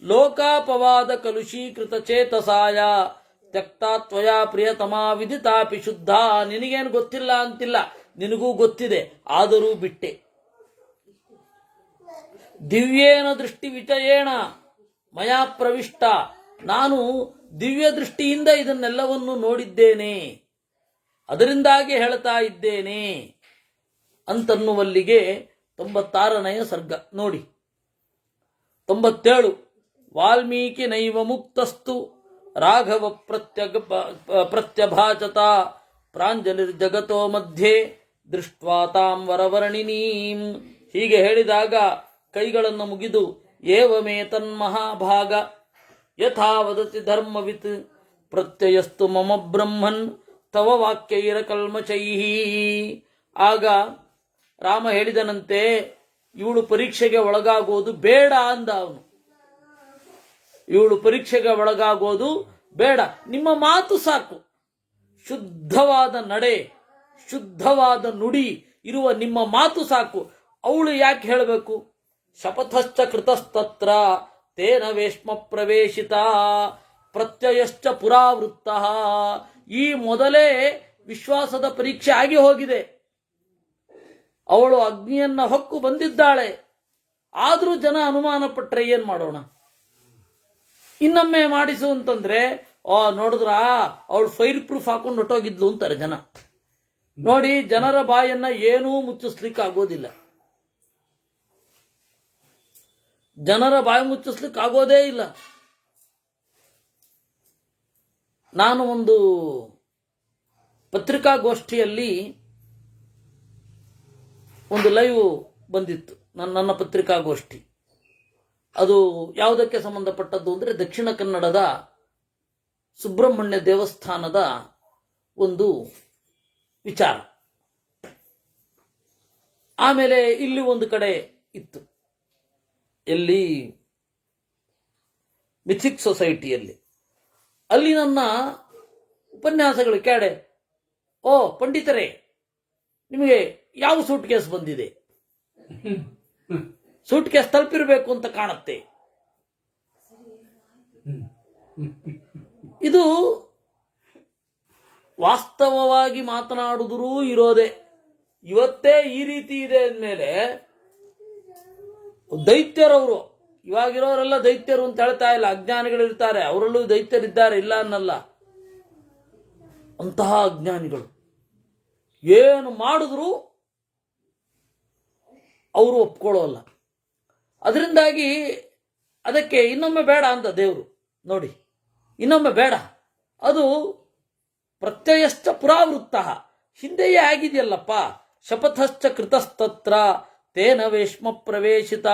ಲೋಕಾಪವಾದ ಕಲುಷೀಕೃತ ಚೇತಸಾಯ ತ್ಯಕ್ತಾ ತ್ವಯಾ ಪ್ರಿಯತಮಾ ವಿದಿತಾಪಿ ಶುದ್ಧ. ನಿನಗೇನು ಗೊತ್ತಿಲ್ಲ ಅಂತಿಲ್ಲ, ನಿನಗೂ ಗೊತ್ತಿದೆ, ಆದರೂ ಬಿಟ್ಟೆ. ದಿವ್ಯೇನ ದೃಷ್ಟಿ ವಿಚಯೇಣ ಮಯಾ ಪ್ರವಿಷ್ಟ, ನಾನು ದಿವ್ಯ ದೃಷ್ಟಿಯಿಂದ ಇದನ್ನೆಲ್ಲವನ್ನು ನೋಡಿದ್ದೇನೆ, ಅದರಿಂದಾಗಿ ಹೇಳ್ತಾ ಇದ್ದೇನೆ ಅಂತನ್ನುವಲ್ಲಿಗೆ 96ನೆಯ ಸರ್ಗ ನೋಡಿ. 97 ವಾಲ್ಮೀಕಿ ನೈವ ಮುಕ್ತಸ್ತು ರಾಘವ ಪ್ರತ್ಯಭಾಚತ ಪ್ರಾಂಜಲಿರ್ಜಗತೋ ಮಧ್ಯೆ ದೃಷ್ಟ್ವಾ ತಾಂ ವರವರ್ಣಿನೀಂ, ಹೀಗೆ ಹೇಳಿದಾಗ ಕೈಗಳನ್ನು ಮುಗಿದು ಏವಮೇ ತನ್ಮಹಾಭಾಗ ಯಥಾ ವದತಿ ಧರ್ಮವಿತ್ ಪ್ರತ್ಯಯಸ್ತು ಮಮ ಬ್ರಹ್ಮನ್ ತವ ವಾಕ್ಯೈರ ಕಲ್ಮಚೈಹಿ. ಆಗ ರಾಮ ಹೇಳಿದನಂತೆ, ಇವಳು ಪರೀಕ್ಷೆಗೆ ಒಳಗಾಗೋದು ಬೇಡ ಅಂದ ಅವನು. ಇವಳು ಪರೀಕ್ಷೆಗೆ ಒಳಗಾಗೋದು ಬೇಡ, ನಿಮ್ಮ ಮಾತು ಸಾಕು, ಶುದ್ಧವಾದ ನಡೆ, ಶುದ್ಧವಾದ ನುಡಿ ಇರುವ ನಿಮ್ಮ ಮಾತು ಸಾಕು. ಅವಳು ಯಾಕೆ ಹೇಳಬೇಕು? ಶಪಥಶ್ಚ ಕೃತಸ್ತತ್ರ ತೇನ ವೇಶ್ಮ ಪ್ರವೇಶಿತ ಪ್ರತ್ಯಯಶ್ಚ ಪುರಾವೃತ್ತ, ಈ ಮೊದಲೇ ವಿಶ್ವಾಸದ ಪರೀಕ್ಷೆ ಆಗಿ ಹೋಗಿದೆ. ಅವಳು ಅಗ್ನಿಯನ್ನ ಹೊಕ್ಕು ಬಂದಿದ್ದಾಳೆ, ಆದರೂ ಜನ ಅನುಮಾನ ಪಟ್ರೆ ಏನ್ ಮಾಡೋಣ? ಇನ್ನೊಮ್ಮೆ ಮಾಡಿಸು ಅಂತಂದ್ರೆ, ನೋಡಿದ್ರ ಅವಳು ಫೈರ್ ಪ್ರೂಫ್ ಹಾಕೊಂಡು ಹೊಟ್ಟೋಗಿದ್ಲು ಅಂತಾರೆ ಜನ. ನೋಡಿ, ಜನರ ಬಾಯನ್ನ ಏನೂ ಮುಚ್ಚಿಸ್ಲಿಕ್ಕೆ ಆಗೋದಿಲ್ಲ, ಜನರ ಬಾಯಿ ಮುಚ್ಚಿಸ್ಲಿಕ್ಕೆ ಆಗೋದೇ ಇಲ್ಲ. ನಾನು ಒಂದು ಪತ್ರಿಕಾಗೋಷ್ಠಿಯಲ್ಲಿ ಒಂದು ಲೈವ್ ಬಂದಿತ್ತು, ನನ್ನ ಪತ್ರಿಕಾಗೋಷ್ಠಿ. ಅದು ಯಾವುದಕ್ಕೆ ಸಂಬಂಧಪಟ್ಟದ್ದು ಅಂದರೆ ದಕ್ಷಿಣ ಕನ್ನಡದ ಸುಬ್ರಹ್ಮಣ್ಯ ದೇವಸ್ಥಾನದ ಒಂದು ವಿಚಾರ. ಆಮೇಲೆ ಇಲ್ಲಿ ಒಂದು ಕಡೆ ಇತ್ತು, ಎಲ್ಲಿ ಮಿಥಿಕ್ ಸೊಸೈಟಿಯಲ್ಲಿ. ಅಲ್ಲಿ ನನ್ನ ಉಪನ್ಯಾಸಗಳು ಕೇಳೆ, ಓ ಪಂಡಿತರೇ, ನಿಮಗೆ ಯಾವ ಸೂಟ್ ಕೇಸ್ ಬಂದಿದೆ? ಸೂಟ್ ಕೇಸ್ ತಲುಪಿರಬೇಕು ಅಂತ ಕಾಣುತ್ತೆ. ಇದು ವಾಸ್ತವವಾಗಿ ಮಾತನಾಡುವುದರೂ ಇರೋದೆ. ಇವತ್ತೇ ಈ ರೀತಿ ಇದೆ ಅಂದಮೇಲೆ ದೈತ್ಯರವರು, ಇವಾಗಿರೋರೆಲ್ಲ ದೈತ್ಯರು ಅಂತ ಹೇಳ್ತಾ ಇಲ್ಲ, ಅಜ್ಞಾನಿಗಳಿರ್ತಾರೆ, ಅವರಲ್ಲೂ ದೈತ್ಯರಿದ್ದಾರೆ, ಇಲ್ಲ ಅನ್ನಲ್ಲ. ಅಂತಹ ಅಜ್ಞಾನಿಗಳು ಏನು ಮಾಡಿದ್ರು ಅವರು ಒಪ್ಕೊಳ್ಳೋಲ್ಲ. ಅದರಿಂದಾಗಿ ಅದಕ್ಕೆ ಇನ್ನೊಮ್ಮೆ ಬೇಡ ಅಂತ ದೇವರು ನೋಡಿ, ಇನ್ನೊಮ್ಮೆ ಬೇಡ, ಅದು ಪ್ರತ್ಯಯಶ್ಚ ಪುರಾವೃತ್ತ, ಹಿಂದೆಯೇ ಆಗಿದೆಯಲ್ಲಪ್ಪ. ಶಪಥಶ್ಚ ಕೃತಸ್ತತ್ರ ತೇನ ವೇಶ್ಮ ಪ್ರವೇಶಿತ.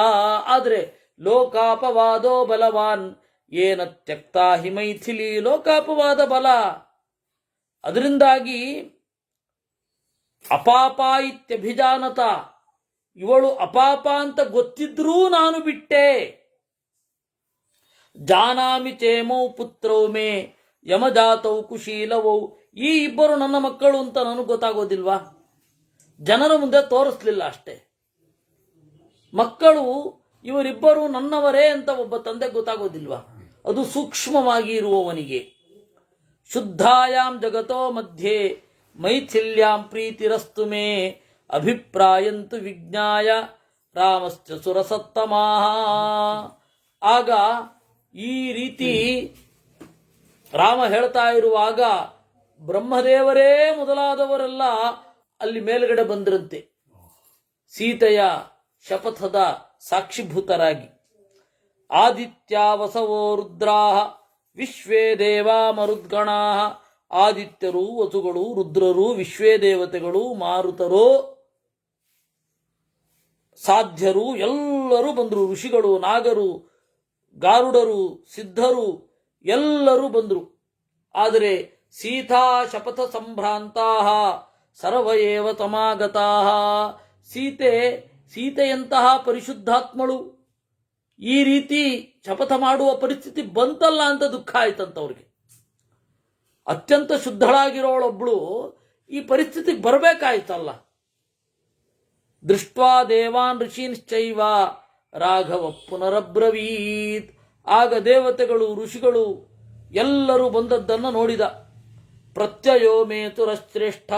ಆದರೆ ಲೋಕಾಪವಾದೋ ಬಲವಾನ್ ಏನ ತ್ಯಕ್ತಾ ಹಿ ಮೈಥಿಲಿ. ಲೋಕಾಪವಾದ ಬಲ. ಅದರಿಂದಾಗಿ ಅಪಾಪ ಇತ್ಯಭಿಜಾನತ, ಇವಳು ಅಪಾಪ ಅಂತ ಗೊತ್ತಿದ್ರೂ ನಾನು ಬಿಟ್ಟೆ. ಜಾನಾಮಿ ಚೇಮೌ ಪುತ್ರೌ ಮೇ ಯಮಜಾತೌ ಕುಶೀಲವೌ. ಈ ಇಬ್ಬರು ನನ್ನ ಮಕ್ಕಳು ಅಂತ ನನಗೆ ಗೊತ್ತಾಗೋದಿಲ್ವಾ? ಜನರ ಮುಂದೆ ತೋರಿಸ್ಲಿಲ್ಲ ಅಷ್ಟೇ. ಮಕ್ಕಳು ಇವರಿಬ್ಬರು ನನ್ನವರೇ ಅಂತ ಒಬ್ಬ ತಂದೆ ಗೊತ್ತಾಗೋದಿಲ್ವಾ? ಅದು ಸೂಕ್ಷ್ಮವಾಗಿ ಇರುವವನಿಗೆ. ಶುದ್ಧಾಯಾಂ ಜಗತೋ ಮಧ್ಯೆ ಮೈಥಿಲ್ಯಾಂ ಪ್ರೀತಿರಸ್ತು ಮೇ ಅಭಿಪ್ರಾಯಂತು ವಿಜ್ಞಾಯ ರಾಮಶ್ಚ ಸುರಸತ್ತಮಾಹ. ಆಗ ಈ ರೀತಿ ರಾಮ ಹೇಳ್ತಾ ಇರುವಾಗ ಬ್ರಹ್ಮದೇವರೇ ಮೊದಲಾದವರೆಲ್ಲ ಅಲ್ಲಿ ಮೇಲ್ಗಡೆ ಬಂದ್ರಂತೆ, ಸೀತೆಯ ಶಪಥದ ಸಾಕ್ಷಿಭೂತರಾಗಿ. ಆದಿತ್ಯ ವಸವೋ ರುದ್ರಾಹ ವಿಶ್ವೇ ದೇವಾ ಮರುದ್ಗಣಾಹ. ಆದಿತ್ಯರು, ವಸುಗಳು, ರುದ್ರರು, ವಿಶ್ವೇ ದೇವತೆಗಳು, ಮಾರುತರು, ಸಾಧ್ಯರು ಎಲ್ಲರೂ ಬಂದರು. ಋಷಿಗಳು, ನಾಗರು, ಗಾರುಡರು, ಸಿದ್ಧರು ಎಲ್ಲರೂ ಬಂದರು. ಆದರೆ ಸೀತಾ ಶಪಥ ಸಂಭ್ರಾಂತಾ ಸರ್ವಯೇವ ತಮಾಗತಾ. ಸೀತೆಯಂತಹ ಪರಿಶುದ್ಧಾತ್ಮಳು ಈ ರೀತಿ ಶಪಥ ಮಾಡುವ ಪರಿಸ್ಥಿತಿ ಬಂತಲ್ಲ ಅಂತ ದುಃಖ ಆಯ್ತಂತವ್ರಿಗೆ. ಅತ್ಯಂತ ಶುದ್ಧಳಾಗಿರೋಳೊಬ್ಳು ಈ ಪರಿಸ್ಥಿತಿಗೆ ಬರಬೇಕಾಯ್ತಲ್ಲ. ದೃಷ್ಟ್ವಾ ದೇವಾನ್ ಋಷೀನ್ಶ್ಚೈವ ರಾಘವ ಪುನರಬ್ರವೀತ್. ಆಗ ದೇವತೆಗಳು, ಋಷಿಗಳು ಎಲ್ಲರೂ ಬಂದದ್ದನ್ನು ನೋಡಿದ. ಪ್ರತ್ಯಯೋ ಮೇತುರಶ್ರೇಷ್ಠ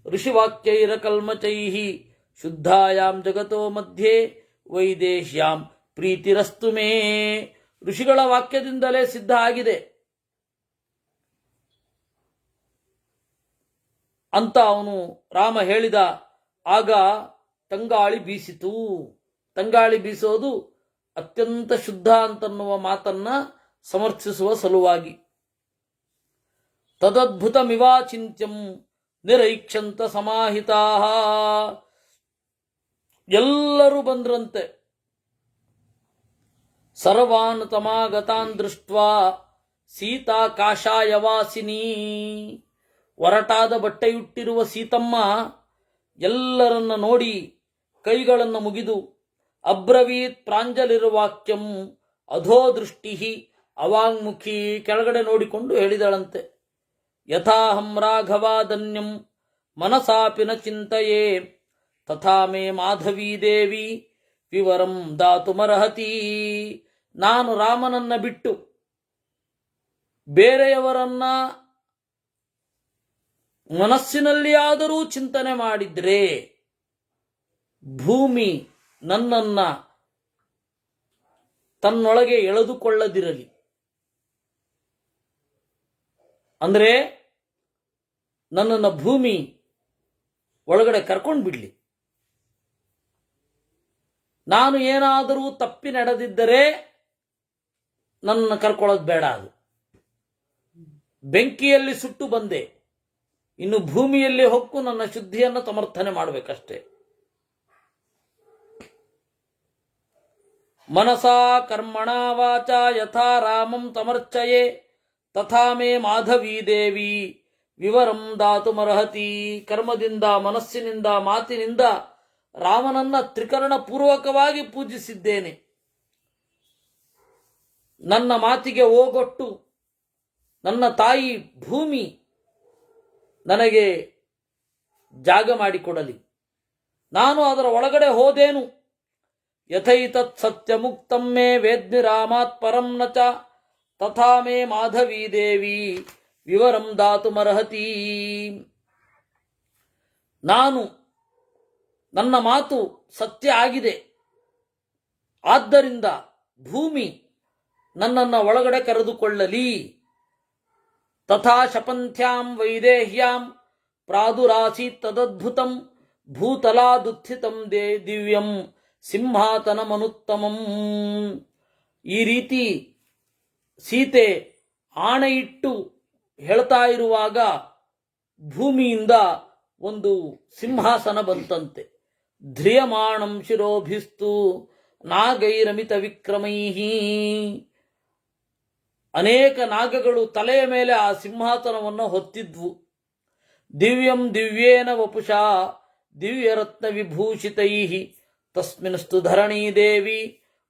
ಋಷಿವಾಕ್ಯೈರಕಲ್ಮಚೈಹಿ ಶುದ್ಧಾಯಾಂ ಜಗತೋ ಮಧ್ಯೆ ವೈದೇಶ್ಯಾಂ ಪ್ರೀತಿರಸ್ತು ಮೇ. ಋಷಿಗಳ ವಾಕ್ಯದಿಂದಲೇ ಸಿದ್ಧ ಆಗಿದೆ ಅಂತ ಅವನು ರಾಮ ಹೇಳಿದ. ಆಗ ತಂಗಾಳಿ ಬೀಸಿತು. ತಂಗಾಳಿ ಬೀಸೋದು ಅತ್ಯಂತ ಶುದ್ಧ ಅಂತನ್ನುವ ಮಾತನ್ನ ಸಮರ್ಥಿಸುವ ಸಲುವಾಗಿ. ತದದ್ಭುತಮಿವಾಚಿಂತ್ಯಂ ನಿರೈಕ್ಷಂತ ಸಮಾಹಿತಾ. ಎಲ್ಲರೂ ಬಂದ್ರಂತೆ. ಸರ್ವಾನ್ ತಮಾಗತಾನ್ ದೃಷ್ಟ್ವಾ ಸೀತಾ ಕಾಷಾಯವಾಸಿನಿ. ಒರಟಾದ ಬಟ್ಟೆಯುಟ್ಟಿರುವ ಸೀತಮ್ಮ ಎಲ್ಲರನ್ನ ನೋಡಿ ಕೈಗಳನ್ನು ಮುಗಿದು ಅಬ್ರವೀತ್ ಪ್ರಾಂಜಲಿರ್ವಾಕ್ಯಂ ಅಧೋ ದೃಷ್ಟಿ ಅವಾಂಗ್ಮುಖಿ. ಕೆಳಗಡೆ ನೋಡಿಕೊಂಡು ಹೇಳಿದಳಂತೆ, ಯಥಾಹಂ ರಾಘವಾದನ್ಯಂ ಮನಸಾಪಿ ನ ಚಿಂತೆಯೇ ತಥಾ ಮೇ ಮಾಧವೀ ದೇವಿ ವಿವರಂ ದಾತುಮರ್ಹತಿ. ನಾನು ರಾಮನನ್ನ ಬಿಟ್ಟು ಬೇರೆಯವರನ್ನ ಮನಸ್ಸಿನಲ್ಲಿಯಾದರೂ ಚಿಂತನೆ ಮಾಡಿದ್ರೆ ಭೂಮಿ ನನ್ನನ್ನ ತನ್ನೊಳಗೆ ಎಳೆದುಕೊಳ್ಳದಿರಲಿ. ಅಂದ್ರೆ ನನ್ನನ್ನು ಭೂಮಿ ಒಳಗಡೆ ಕರ್ಕೊಂಡು ಬಿಡ್ಲಿ. ನಾನು ಏನಾದರೂ ತಪ್ಪಿ ನಡೆದಿದ್ದರೆ ನನ್ನನ್ನು ಕರ್ಕೊಳ್ಳೋದು ಬೇಡ. ಅದು ಬೆಂಕಿಯಲ್ಲಿ ಸುಟ್ಟು ಬಂದೆ, ಇನ್ನು ಭೂಮಿಯಲ್ಲಿ ಹೊಕ್ಕು ನನ್ನ ಶುದ್ಧಿಯನ್ನು ಸಮರ್ಥನೆ ಮಾಡಬೇಕಷ್ಟೇ. ಮನಸಾ ಕರ್ಮಣ ವಾಚ ಯಥಾ ರಾಮಂ ತಮರ್ಚಯೇ ತಥಾ ಮೇ ಮಾಧವೀ ದೇವಿ ವಿವರಂ ದಾತುಮರ್ಹತಿ. ಕರ್ಮದಿಂದ, ಮನಸ್ಸಿನಿಂದ, ಮಾತಿನಿಂದ ರಾಮನನ್ನ ತ್ರಿಕರಣ ಪೂರ್ವಕವಾಗಿ ಪೂಜಿಸಿದ್ದೇನೆ. ನನ್ನ ಮಾತಿಗೆ ಓಗೊಟ್ಟು ನನ್ನ ತಾಯಿ ಭೂಮಿ ನನಗೆ ಜಾಗ ಮಾಡಿಕೊಡಲಿ, ನಾನು ಅದರ ಒಳಗಡೆ ಹೋದೇನು. ಯಥೈತತ್ ಸತ್ಯ ಮುಕ್ತಂ ಮೇ ವೇದ್ಮಿ ರಾಮಾತ್ ಪರಂ ನ ಚ ತಥಾ ಮೇ ಮಾಧವೀ ದೇವಿ ವಿವರಂ ದಾತುಮರ್ಹತಿ. ನನ್ನ ಮಾತು ಸತ್ಯ ಆಗಿದೆ, ಆದ್ದರಿಂದ ಭೂಮಿ ನನ್ನನ್ನು ಒಳಗಡೆ ಕರೆದುಕೊಳ್ಳಲಿ. ತಥಾ ಶಪಂಥ್ಯಾಂ ವೈದೇಹ್ಯಾಂ ಪ್ರಾದುರಾಸೀತ್ ತದದ್ಭುತಂ ಭೂತಲಾದುತ್ಥಿತಂ ದಿವ್ಯಂ ಸಿಂಹಾತನಮನುತ್ತಮಂ. ಈ ರೀತಿ ಸೀತೆ ಆಣೆಯಿಟ್ಟು ಹೇಳ್ತಾ ಇರುವಾಗ ಭೂಮಿಯಿಂದ ಒಂದು ಸಿಂಹಾಸನ ಬಂತಂತೆ. ಧ್ರಿಯಮಾಣಂ ಶಿರೋಭಿಸ್ತು ನಾಗೈರಮಿತ ವಿಕ್ರಮೈಹಿ. ಅನೇಕ ನಾಗಗಳು ತಲೆಯ ಮೇಲೆ ಆ ಸಿಂಹಾಸನವನ್ನು ಹೊತ್ತಿದ್ವು. ದಿವ್ಯಂ ದಿವ್ಯೇನ ವಪುಷಾ ದಿವ್ಯರತ್ನ ವಿಭೂಷಿತೈಃ ತಸ್ಮಿನ್ಸ್ತು ಧರಣೀ ದೇವಿ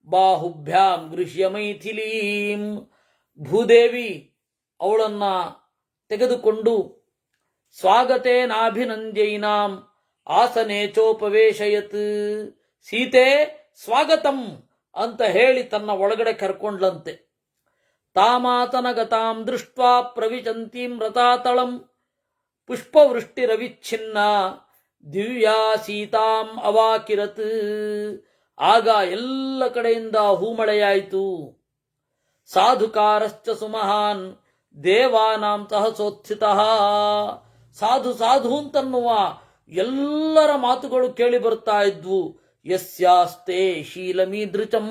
ಬಾಹುಭ್ಯಾಂ ಗೃಹ್ಯ ಮೈಥಿಲೀಂ. ಭೂದೇವಿ ಅವಳನ್ನ ತೆಗೆದುಕೊಂಡು ಸ್ವಾಗತೇನಾಭಿನಂದ್ಯೈನಾಂ ಆಸನೆ ಚೋಪವೇಶಯತ್. ಸೀತೆ ಸ್ವಾಗತಂ ಅಂತ ಹೇಳಿ ತನ್ನ ಒಳಗಡೆ ಕರ್ಕೊಂಡ್ಲಂತೆ. ತಾಮಾತನಗತಾಂ ದೃಷ್ಟ್ವಾ ಪ್ರವಿಚಂತೀಂ ರತಾತಳಂ ಪುಷ್ಪವೃಷ್ಟಿರವಿಚ್ಛಿನ್ನ ದಿವ್ಯಾ ಸೀತಾಂ ಅವಾಕಿರತ್. ಆಗ ಎಲ್ಲ ಕಡೆಯಿಂದ ಹೂಮಳೆಯಾಯಿತು. ಸಾಧುಕಾರಶ್ಚ ಸುಮಹಾನ್ ದೇವಾನಾಂ ಸಹಸೋತ್ಥಿತಃ. ಸಾಧು ಸಾಧು ಅಂತನ್ನುವ ಎಲ್ಲರ ಮಾತುಗಳು ಕೇಳಿ ಬರ್ತಾ ಇದ್ವು. ಯಸ್ಯಾಸ್ತೆ ಶೀಲಮೀದೃಚಂ.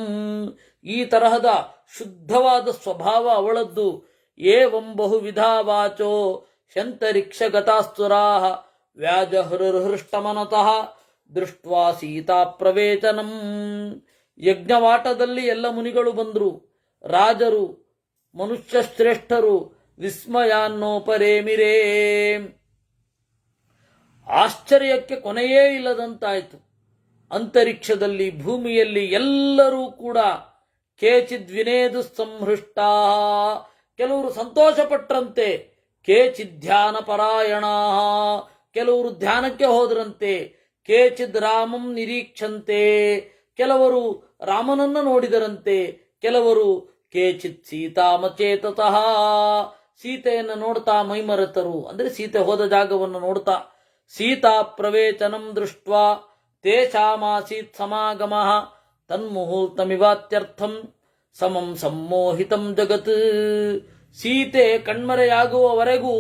ಈ ತರಹದ ಶುದ್ಧವಾದ ಸ್ವಭಾವ ಅವಳದ್ದು. ಏವಂ ಬಹುವಿಧಾ ವಾಚೋ ಶಂತರಿಕ್ಷಗತಾಸ್ತುರಾಃ ವ್ಯಾಜಹೃಹೃಷ್ಟಮನತಃ ದೃಷ್ಟ್ವಾ ಸೀತಾ ಪ್ರವೇಚನಂ. ಯಜ್ಞವಾಟದಲ್ಲಿ ಎಲ್ಲ ಮುನಿಗಳು ಬಂದರು, ರಾಜರು, ಮನುಷ್ಯ ಶ್ರೇಷ್ಠರು ವಿಸ್ಮಯಾನ್ನೋಪರೇಮಿರೇ. ಆಶ್ಚರ್ಯಕ್ಕೆ ಕೊನೆಯೇ ಇಲ್ಲದಂತಾಯಿತು. ಅಂತರಿಕ್ಷದಲ್ಲಿ, ಭೂಮಿಯಲ್ಲಿ ಎಲ್ಲರೂ ಕೂಡ ಕೇಚಿದ್ವಿನೇದು ಸಂಹೃಷ್ಟಾ. ಕೆಲವರು ಸಂತೋಷಪಟ್ರಂತೆ, ಕೇಚಿದ್ ಧ್ಯಾನ ಪರಾಯಣ, ಕೆಲವರು ಧ್ಯಾನಕ್ಕೆ ಹೋದ್ರಂತೆ. ಕೇಚಿದ್ ರಾಮಂ ನಿರೀಕ್ಷಂತೆ, ಕೆಲವರು ರಾಮನನ್ನ ನೋಡಿದರಂತೆ. ಕೆಲವರು ಕೇಚಿತ್ ಸೀತಾಮಚೇತತಃ, ಸೀತೆಯನ್ನು ನೋಡ್ತಾ ಮೈಮರೆತರು, ಅಂದ್ರೆ ಸೀತೆ ಹೋದ ಜಾಗವನ್ನು ನೋಡ್ತಾ. ಸೀತಾ ಪ್ರವೇಚನಂ ದೃಷ್ಟ್ವಾ ತೇಷಾಮಾಸೀತ್ ಸಮಾಗಮಃ ತನ್ಮುಹೂರ್ತಮಿವಾತ್ಯರ್ಥಂ ಸಮಂ ಸಮ್ಮೋಹಿತಂ ಜಗತ್. ಸೀತೆ ಕಣ್ಮರೆಯಾಗುವವರೆಗೂ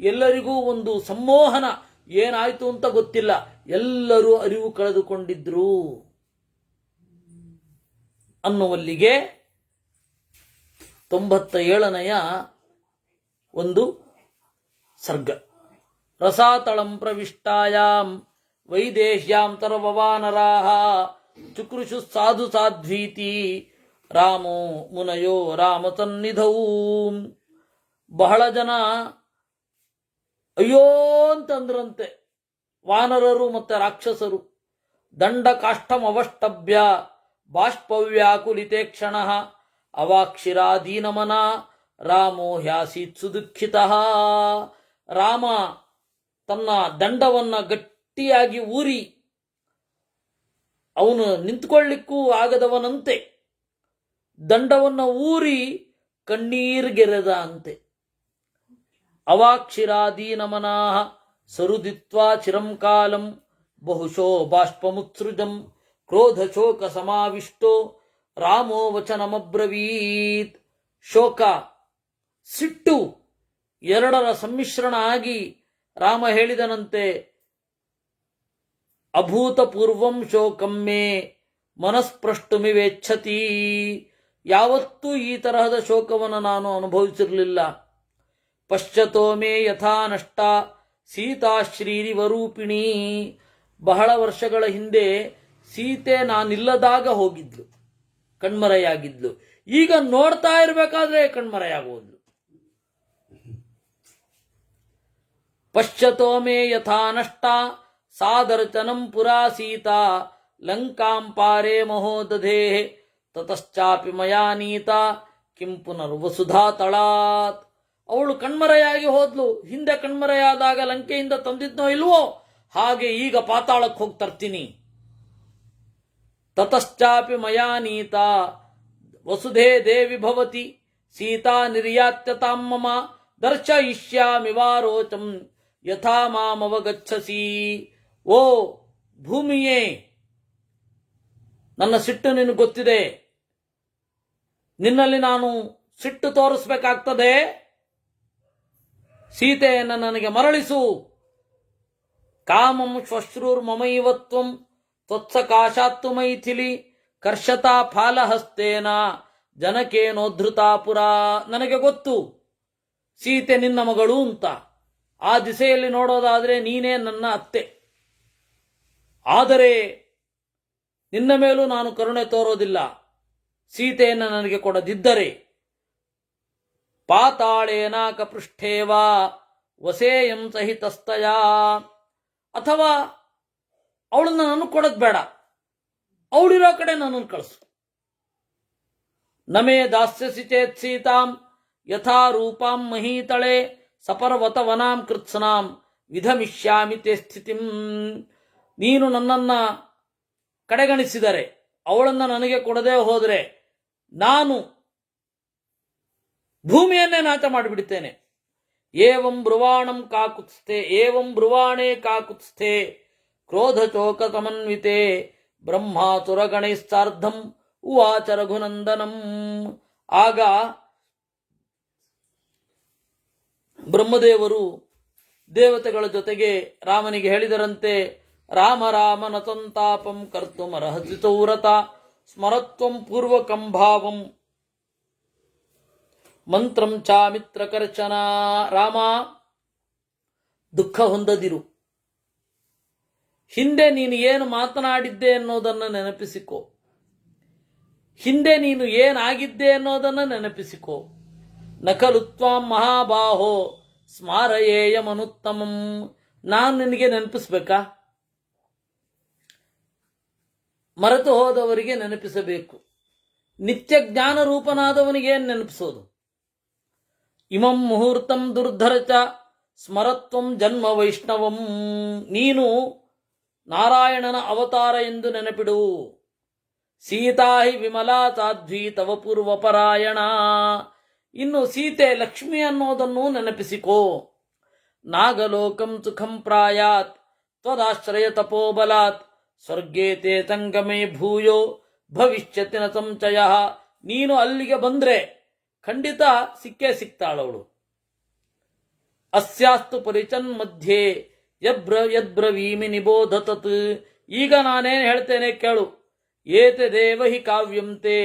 ಎಲ್ಲರಿಗೂ ಒಂದು ಸಮ್ಮೋಹನ, ಏನಾಯ್ತು ಅಂತ ಗೊತ್ತಿಲ್ಲ, ಎಲ್ಲರೂ ಅರಿವು ಕಳೆದುಕೊಂಡಿದ್ರು ಅನ್ನುವಲ್ಲಿಗೆ 97ನೆಯ ಒಂದು ಸರ್ಗ. ರಸಾತಳಂ ಪ್ರವಿಷ್ಟಾಯಾಂ ವೈದೇಹ್ಯಾಂ ತರವವಾನರಾಹ ಚುಕೃಷು ಸಾಧು ಸಾಧ್ವೀತಿ ರಾಮೋ ಮುನಯೋ ರಾಮಸನ್ನಿಧೌ. ಬಹಳ ಜನ ಅಯ್ಯೋ ಅಂತಂದ್ರಂತೆ, ವಾನರರು ಮತ್ತೆ ರಾಕ್ಷಸರು. ದಂಡ ಕಾಷ್ಟಮವಷ್ಟಭ್ಯ ಬಾಷ್ಪವ್ಯಾಕುಲಿತೆ ಕ್ಷಣ ಅವಾಕ್ಷಿರಾದೀನಮನ ರಾಮೋ ಹ್ಯಾಸೀತ್ ಸುದುಃಖಿತಃ. ರಾಮ ತನ್ನ ದಂಡವನ್ನ ಗಟ್ಟಿಯಾಗಿ ಊರಿ ಅವನು ನಿಂತ್ಕೊಳ್ಳಿಕ್ಕೂ ಆಗದವನಂತೆ ದಂಡವನ್ನ ಊರಿ ಕಣ್ಣೀರ್ಗೆರೆದ ಅಂತೆ. ಅವಾಕ್ಷಿರಾದೀನಮನಾಹ ಸರುದಿತ್ವಾ ಚಿರಂ ಕಾಲಂ ಬಹುಶೋ ಬಾಷ್ಪಮುತ್ಸೃಜಂ ಕ್ರೋಧಶೋಕ ಸಮಾವಿಷ್ಟೋ ರಾಮೋ ವಚನಮಬ್ರವೀತ್. ಶೋಕ, ಸಿಟ್ಟು ಎರಡರ ಸಮ್ಮಿಶ್ರಣ ಆಗಿ ರಾಮ ಹೇಳಿದನಂತೆ, ಅಭೂತಪೂರ್ವಂ ಶೋಕಂ ಮೇ ಮನಸ್ಪ್ರಷ್ಟುಮಿವೇಚ್ಛತಿ. ಯಾವತ್ತೂ ಈ ತರಹದ ಶೋಕವನ್ನು ನಾನು ಅನುಭವಿಸಿರಲಿಲ್ಲ. ಪಶ್ಚತೋ ಮೇ ಯಥಾ ನಷ್ಟ ಸೀತಾಶ್ರೀರಿವರೂಪಿಣಿ. ಬಹಳ ವರ್ಷಗಳ ಹಿಂದೆ ಸೀತೆ ನಾನಿಲ್ಲದಾಗ ಹೋಗಿದ್ಲು, ಕಣ್ಮರೆಯಾಗಿದ್ಲು. ಈಗ ನೋಡ್ತಾ ಇರಬೇಕಾದ್ರೆ ಕಣ್ಮರೆಯಾಗೋದ್ಲು. ಪಶ್ಯತೋ ಮೇ ಯಥಾ ನಷ್ಟ ಸಾದರ್ಚನಂ ಪುರಾ ಸೀತಾ ಲಂಕಾಂ ಪಾರೇ ಮಹೋದಧೇ ತತಶ್ಚಾಪಿ ಮಯಾ ನೀತಾ ಕಿಂ ಪುನರ್ವಸುಧಾ ತಳಾತ್. ಅವಳು ಕಣ್ಮರೆಯಾಗಿ ಹೋದ್ಲು. ಹಿಂದೆ ಕಣ್ಮರೆಯಾದಾಗ ಲಂಕೆಯಿಂದ ತಂದಿದ್ನೋ ಇಲ್ವೋ ಹಾಗೆ ಈಗ ಪಾತಾಳಕ್ಕೆ ಹೋಗಿ ತರ್ತೀನಿ. ತತಶ್ಚಾಪಿ ಮಯಾ ನೀತಾ ವಸುಧೇ ದೇವಿ ಭವತಿ ಸೀತಾ ನಿರ್ಯಾತ್ಯತಾಂ ಮಮ ದರ್ಶಯಿಷ್ಯಾಮಿ ವಾರೋಚಂ ಯಥಾ ಮಾಮವಗಚ್ಚಸಿ. ಓ ಭೂಮಿಯೇ, ನನ್ನ ಸಿಟ್ಟು ನಿನಗೆ ಗೊತ್ತಿದೆ. ನಿನ್ನಲ್ಲಿ ನಾನು ಸಿಟ್ಟು ತೋರಿಸ್ಬೇಕಾಗ್ತದೆ. ಸೀತೆಯನ್ನು ನನಗೆ ಮರಳಿಸು. ಕಾಮಂ ಶ್ವಶ್ರೂರ್ ಮಮೈವತ್ವಂ ತ್ವತ್ಸಕಾಶಾತ್ತು ಮೈಥಿಲಿ ಕರ್ಷತಾ ಫಾಲಹಸ್ತೇನ ಜನಕೇನೋದ್ಧೃತಾ ಪುರಾ. ನನಗೆ ಗೊತ್ತು ಸೀತೆ ನಿನ್ನ ಮಗಳು ಅಂತ. ಆ ದಿಸೆಯಲ್ಲಿ ನೋಡೋದಾದ್ರೆ ನೀನೇ ನನ್ನ ಅತ್ತೆ. ಆದರೆ ನಿನ್ನ ಮೇಲೂ ನಾನು ಕರುಣೆ ತೋರೋದಿಲ್ಲ. ಸೀತೆಯನ್ನು ನನಗೆ ಕೊಡದಿದ್ದರೆ ಪಾತಾಳೇನಾಕ ಪೃಷ್ಠೇವಾ ವಸೇಯಂ ಸಹಿತಸ್ತಯ. ಅಥವಾ ಅವಳನ್ನ ನಾನು ಕೊಡೋದು ಬೇಡ, ಅವಳಿರೋ ಕಡೆ ನನ್ನನ್ನು ಕಳಿಸು. ನಮೇ ದಾಸ್ಯಸಿ ಚೇತ್ ಸೀತಾಂ ಯಥಾ ರೂಪಾಂ ಮಹೀತಳೆ ಸಪರ್ವತ ವನಾಂ ಕೃತ್ಸ್ನಾಂ ವಿಧಮಿಷ್ಯಾಮಿ ತೇ ಸ್ಥಿತಿಂ. ನೀನು ನನ್ನನ್ನ ಕಡೆಗಣಿಸಿದರೆ, ಅವಳನ್ನು ನನಗೆ ಕೊಡದೆ ಹೋದರೆ ನಾನು ಭೂಮಿಯನ್ನೇ ನಾಶ ಮಾಡಿಬಿಡ್ತೇನೆ. ಏವಂ ಬ್ರುವಾಣಂ ಕಾಕುತ್ಸ್ಥೆ ಏವಂ ಬ್ರುವಾಣೇ ಕಾಕುತ್ಸ್ಥೆ ಕ್ರೋಧ ಚೋಕ ಸಮನ್ವಿತೆ ಬ್ರಹ್ಮಾಸುರಗಣೈಸ್ಸಾರ್ಧಂ ಉವಾಚ ರಘುನಂದನಂ. ಆಗ ಬ್ರಹ್ಮದೇವರು ದೇವತೆಗಳ ಜೊತೆಗೆ ರಾಮನಿಗೆ ಹೇಳಿದರಂತೆ, ರಾಮ ರಾಮ ನತಂತಾಪಂ ಕರ್ತುಮರ್ಹಸಿ ಚೌರತ ಸ್ಮರತ್ವಂ ಪೂರ್ವಕಂ ಭಾವಂ ಮಂತ್ರಂ ಚಾಮಿತ್ರ ಕರ್ಚನ. ರಾಮ, ದುಃಖ ಹೊಂದದಿರು. ಹಿಂದೆ ನೀನು ಏನು ಮಾತನಾಡಿದ್ದೆ ಅನ್ನೋದನ್ನು ನೆನಪಿಸಿಕೋ. ಹಿಂದೆ ನೀನು ಏನಾಗಿದ್ದೆ ಅನ್ನೋದನ್ನು ನೆನಪಿಸಿಕೋ. ನಕಲು ತ್ವಾಂ ಮಹಾಬಾಹೋ ಸ್ಮಾರಯೇಯಮನುತ್ತಮಂ. ನಾನು ನಿನಗೆ ನೆನಪಿಸ್ಬೇಕಾ? ಮರೆತು ಹೋದವರಿಗೆ ನೆನಪಿಸಬೇಕು. ನಿತ್ಯ ಜ್ಞಾನ ರೂಪನಾದವನಿಗೆ ಏನು ನೆನಪಿಸೋದು? ಇಮಂ ಮುಹೂರ್ತಂ ದುರ್ಧರಚ ಸ್ಮರತ್ವಂ ಜನ್ಮ ವೈಷ್ಣವಂ. ನೀನು ನಾರಾಯಣನ ಅವತಾರ ಎಂದು ನೆನಪಿಡು. ಸೀತಾ ಹಿ ವಿಮಲಾ ಸಾಧ್ವಿ ತವ ಪೂರ್ವಪರಾಯಣ. ಇನ್ನು ಸೀತೆ ಲಕ್ಷ್ಮಿ ಅನ್ನೋದನ್ನು ನೆನಪಿಸಿಕೋ. ನಾಗಲೋಕಂ ಸುಖಂ ಪ್ರಾಯಾತ್ ತ್ವದಾಶ್ರಯ ತಪೋಬಲಾತ್ ಸ್ವರ್ಗೇ ತೇ ಸಂಗಮೇ ಭೂಯೋ ಭವಿಷ್ಯತಿನ ಸಂಚಯ. ನೀನು ಅಲ್ಲಿಗೆ ಬಂದ್ರೆ ಖಂಡಿತ ಸಿಕ್ಕೇ ಸಿಕ್ತಾಳವಳು. ಅಸ್ಯಾಸ್ತು ಪರಿಚನ್ ಮಧ್ಯೆ ಯದ್ಬ್ರವೀಮಿ ನಿಬೋಧತತ್. ಈಗ ನಾನೇನು ಹೇಳ್ತೇನೆ ಕೇಳು. ಏತೆ ದೇವಹಿ ಕಾವ್ಯಂತೆ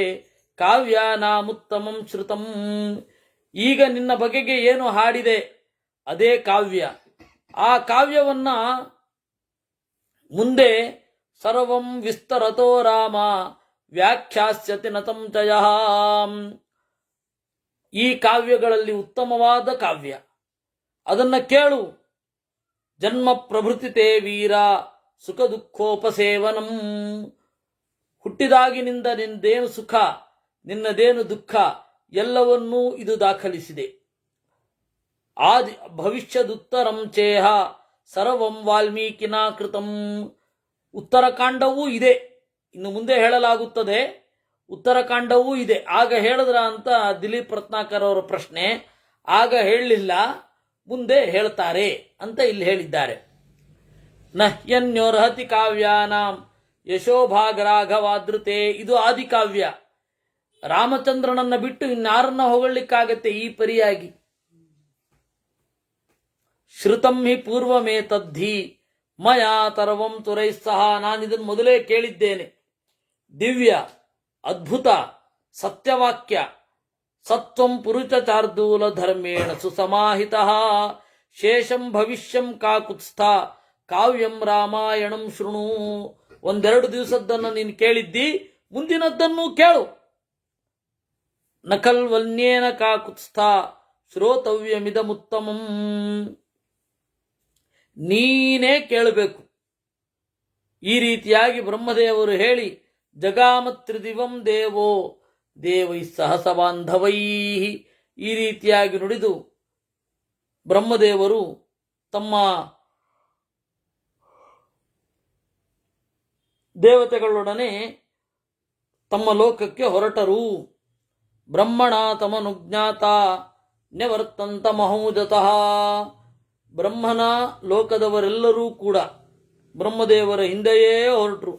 ಕಾವ್ಯಾನಾಮುತ್ತಮಂ ಶ್ರುತಂ. ಈಗ ನಿನ್ನ ಬಗೆಗೆ ಏನು ಹಾಡಿದೆ ಅದೇ ಕಾವ್ಯ. ಆ ಕಾವ್ಯವನ್ನ ಮುಂದೆ ಸರ್ವಂ ವಿಸ್ತರತೋ ರಾಮ ವ್ಯಾಖ್ಯಾಸ್ಯತಿ ನ ಸಂಚಯ. ಈ ಕಾವ್ಯಗಳಲ್ಲಿ ಉತ್ತಮವಾದ ಕಾವ್ಯ, ಅದನ್ನ ಕೇಳು. ಜನ್ಮ ಪ್ರಭೃತಿತೆ ವೀರ ಸುಖ ದುಃಖೋಪಸೇವನಂ. ಹುಟ್ಟಿದಾಗಿನಿಂದ ನಿನ್ನದೇನು ಸುಖ, ನಿನ್ನದೇನು ದುಃಖ ಎಲ್ಲವನ್ನೂ ಇದು ದಾಖಲಿಸಿದೆ. ಆದಿ ಭವಿಷ್ಯದುತ್ತರಂ ಚೇಹ ಸರ್ವಂ ವಾಲ್ಮೀಕಿನಾ ಕೃತಂ. ಉತ್ತರಕಾಂಡವೂ ಇದೆ, ಇನ್ನು ಮುಂದೆ ಹೇಳಲಾಗುತ್ತದೆ. ಉತ್ತರಕಾಂಡವೂ ಇದೆ. ಆಗ ಹೇಳಿದ್ರ ಅಂತ ದಿಲೀಪ್ ರತ್ನಾಕರ್ ಅವರ ಪ್ರಶ್ನೆ. ಆಗ ಹೇಳಲಿಲ್ಲ, ಮುಂದೆ ಹೇಳ್ತಾರೆ ಅಂತ ಇಲ್ಲಿ ಹೇಳಿದ್ದಾರೆ. ನಹ್ಯನ್ಯೋರ್ಹತಿ ಕಾವ್ಯಾನಾಂ ಯಶೋಭಾಗರಾಘವಾದೃತೆ. ಇದು ಆದಿಕಾವ್ಯ. ರಾಮಚಂದ್ರನನ್ನ ಬಿಟ್ಟು ಇನ್ಯಾರನ್ನ ಹೊಗಳಿಕ್ಕಾಗತ್ತೆ ಈ ಪರಿಯಾಗಿ. ಶ್ರುತಂ ಹಿ ಪೂರ್ವಮೇತದ್ಧಿ ಮಯಾ ತರ್ವಂ ತುರೈಸ್ಸಹ. ನಾನಿದನ್ನು ಮೊದಲೇ ಕೇಳಿದ್ದೇನೆ. ದಿವ್ಯ, ಅದ್ಭುತ, ಸತ್ಯವಾಕ್ಯ. ಸತ್ವಂ ಪುರುಷ ಚಾರ್ದೂಲ ಧರ್ಮೇಣ ಸುಸಮಾಹಿತ ಶೇಷಂ ಭವಿಷ್ಯಂ ಕಾಕುತ್ಸ್ಥ ಕಾವ್ಯಂ ರಾಮಾಯಣಂ ಶೃಣು. ಒಂದೆರಡು ದಿವಸದ್ದನ್ನು ನೀನು ಕೇಳಿದ್ದಿ, ಮುಂದಿನದ್ದನ್ನು ಕೇಳು. ನಕಲ್ವನ್ಯೇನ ಕಾಕುತ್ಸ್ಥ ಶ್ರೋತವ್ಯಮಿದಮುತ್ತಮಂ. ನೀನೇ ಕೇಳಬೇಕು. ಈ ರೀತಿಯಾಗಿ ಬ್ರಹ್ಮದೇವರು ಹೇಳಿ ಜಗಾಮತ್ರಿದಿವಂ ದೇವೋ ದೇವೈ ಸಹಸ ಬಾಂಧವೈ ಈ ರೀತಿಯಾಗಿ ನುಡಿದು ಬ್ರಹ್ಮದೇವರು ತಮ್ಮ ದೇವತೆಗಳೊಡನೆ ತಮ್ಮ ಲೋಕಕ್ಕೆ ಹೊರಟರು. ಬ್ರಹ್ಮಣ ತಮನುಜ್ಞಾತ ನ್ಯವರ್ತಂತ ಮಹೋಜತಃ. ಬ್ರಹ್ಮನ ಲೋಕದವರೆಲ್ಲರೂ ಕೂಡ ಬ್ರಹ್ಮದೇವರ ಹಿಂದೆಯೇ ಹೊರಟರು.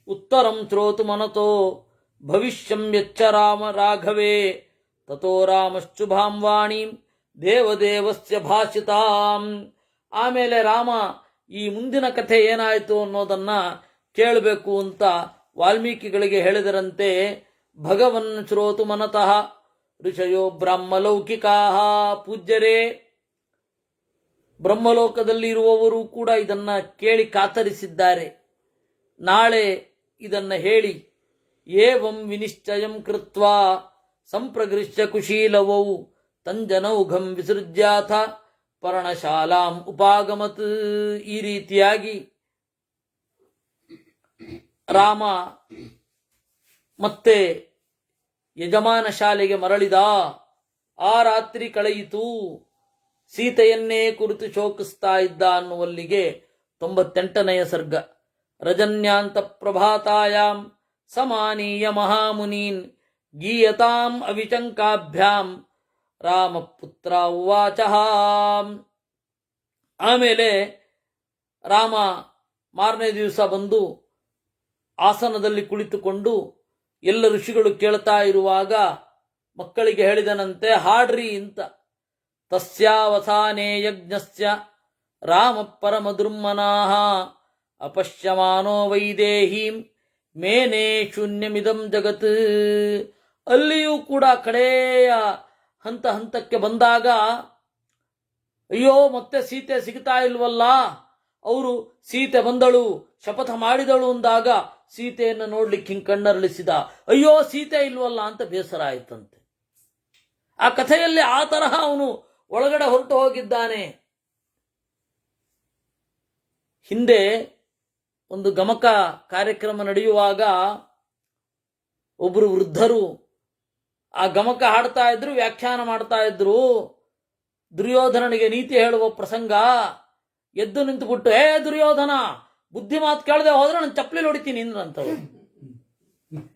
ಉತ್ತರಂ ಶ್ರೋತು ಮನತೋ ಭವಿಷ್ಯಂ ಯಚ್ಚ ರಾಮ ರಾಘವೇ ತಥೋ ರಾಮಶ್ಚುಭಾಂ ವಾಣೀಂ ದೇವದೇವಸ್ಯ ಭಾಷಿತಾಂ. ಆಮೇಲೆ ರಾಮ ಈ ಮುಂದಿನ ಕಥೆ ಏನಾಯಿತು ಅನ್ನೋದನ್ನ ಕೇಳಬೇಕು ಅಂತ ವಾಲ್ಮೀಕಿಗಳಿಗೆ ಹೇಳಿದರಂತೆ. ಭಗವನ್ ಶ್ರೋತು ಮನತಃ ಋಷಯೋ ಬ್ರಹ್ಮಲೌಕಿಕಾ. ಪೂಜ್ಯರೇ, ಬ್ರಹ್ಮಲೋಕದಲ್ಲಿ ಇರುವವರು ಕೂಡ ಇದನ್ನ ಕೇಳಿ ಕಾತರಿಸಿದ್ದಾರೆ. ನಾಳೆ ಇದನ್ನ ಹೇಳಿ ಏವಂ ವಿನಿಶ್ಚಯಂ ಕೃತ್ವಾ ಸಂಪ್ರಗೃಶ್ಯ ಕುಶೀಲವೌ ತಂಜನೌಘಂ ವಿಸೃಜ್ಯಾಥ ಪರ್ಣಶಾಲಾಂ ಉಪಾಗಮತ್. ಈ ರೀತಿಯಾಗಿ ರಾಮ ಮತ್ತೆ ಯಜಮಾನ ಶಾಲೆಗೆ ಮರಳಿದ. ಆ ರಾತ್ರಿ ಕಳೆಯಿತು. ಸೀತೆಯನ್ನೇ ಕುರಿತು ಶೋಕಿಸ್ತಾ ಇದ್ದ ಅನ್ನುವಲ್ಲಿಗೆ 98ನೆಯ ಸರ್ಗ. ರಜನ್ಯಾಂತ ಪ್ರಭಾತಾಯಾಂ ಸಮಾನೀಯ ಮಹಾಮುನೀನ್ ಗೀಯತಾಂ ಅವಿಚಂಕಾಭ್ಯಾಂ ರಾಮಪುತ್ರ ಉವಾಚ. ಆಮೇಲೆ ರಾಮ ಮಾರನೇ ದಿವಸ ಬಂದು ಆಸನದಲ್ಲಿ ಕುಳಿತುಕೊಂಡು ಎಲ್ಲ ಋಷಿಗಳು ಕೇಳ್ತಾ ಇರುವಾಗ ಮಕ್ಕಳಿಗೆ ಹೇಳಿದನಂತೆ, ಹಾಡ್ರಿ ಅಂತ. ತಸ್ಯಾವಸಾನೇ ಯಜ್ಞಸ್ಯ ರಾಮ ಪರಮದುರ್ಮನಾಃ ಅಪಶ್ಯಮಾನೋ ವೈದೇಹೀಂ ಮೇನೆ ಶೂನ್ಯಮಿದಂ ಜಗತ್. ಅಲ್ಲಿಯೂ ಕೂಡ ಕಡೆಯ ಹಂತಕ್ಕೆ ಬಂದಾಗ ಅಯ್ಯೋ ಮತ್ತೆ ಸೀತೆ ಸಿಗ್ತಾ ಇಲ್ವಲ್ಲ, ಅವರು ಸೀತೆ ಬಂದಳು ಶಪಥ ಮಾಡಿದಳು ಅಂದಾಗ ಸೀತೆಯನ್ನು ನೋಡ್ಲಿಕ್ಕೆ ಹಿಂಗೆ ಕಣ್ಣರಳಿಸಿದ. ಅಯ್ಯೋ ಸೀತೆ ಇಲ್ವಲ್ಲ ಅಂತ ಬೇಸರ ಆಯ್ತಂತೆ. ಆ ಕಥೆಯಲ್ಲಿ ಆ ತರಹ ಅವನು ಒಳಗಡೆ ಹೊರಟು ಹೋಗಿದ್ದಾನೆ. ಹಿಂದೆ ಒಂದು ಗಮಕ ಕಾರ್ಯಕ್ರಮ ನಡೆಯುವಾಗ ಒಬ್ಬರು ವೃದ್ಧರು ಆ ಗಮಕ ಹಾಡ್ತಾ ಇದ್ರು, ವ್ಯಾಖ್ಯಾನ ಮಾಡ್ತಾ ಇದ್ರು. ದುರ್ಯೋಧನನಿಗೆ ನೀತಿ ಹೇಳುವ ಪ್ರಸಂಗ. ಎದ್ದು ನಿಂತುಬಿಟ್ಟು, ಏ ದುರ್ಯೋಧನ, ಬುದ್ಧಿ ಮಾತು ಕೇಳದೆ ಹೋದ್ರೆ ನಾನು ಚಪ್ಪಲಿ ಹೊಡಿತೀನಿ ಅಂತವ್ರು.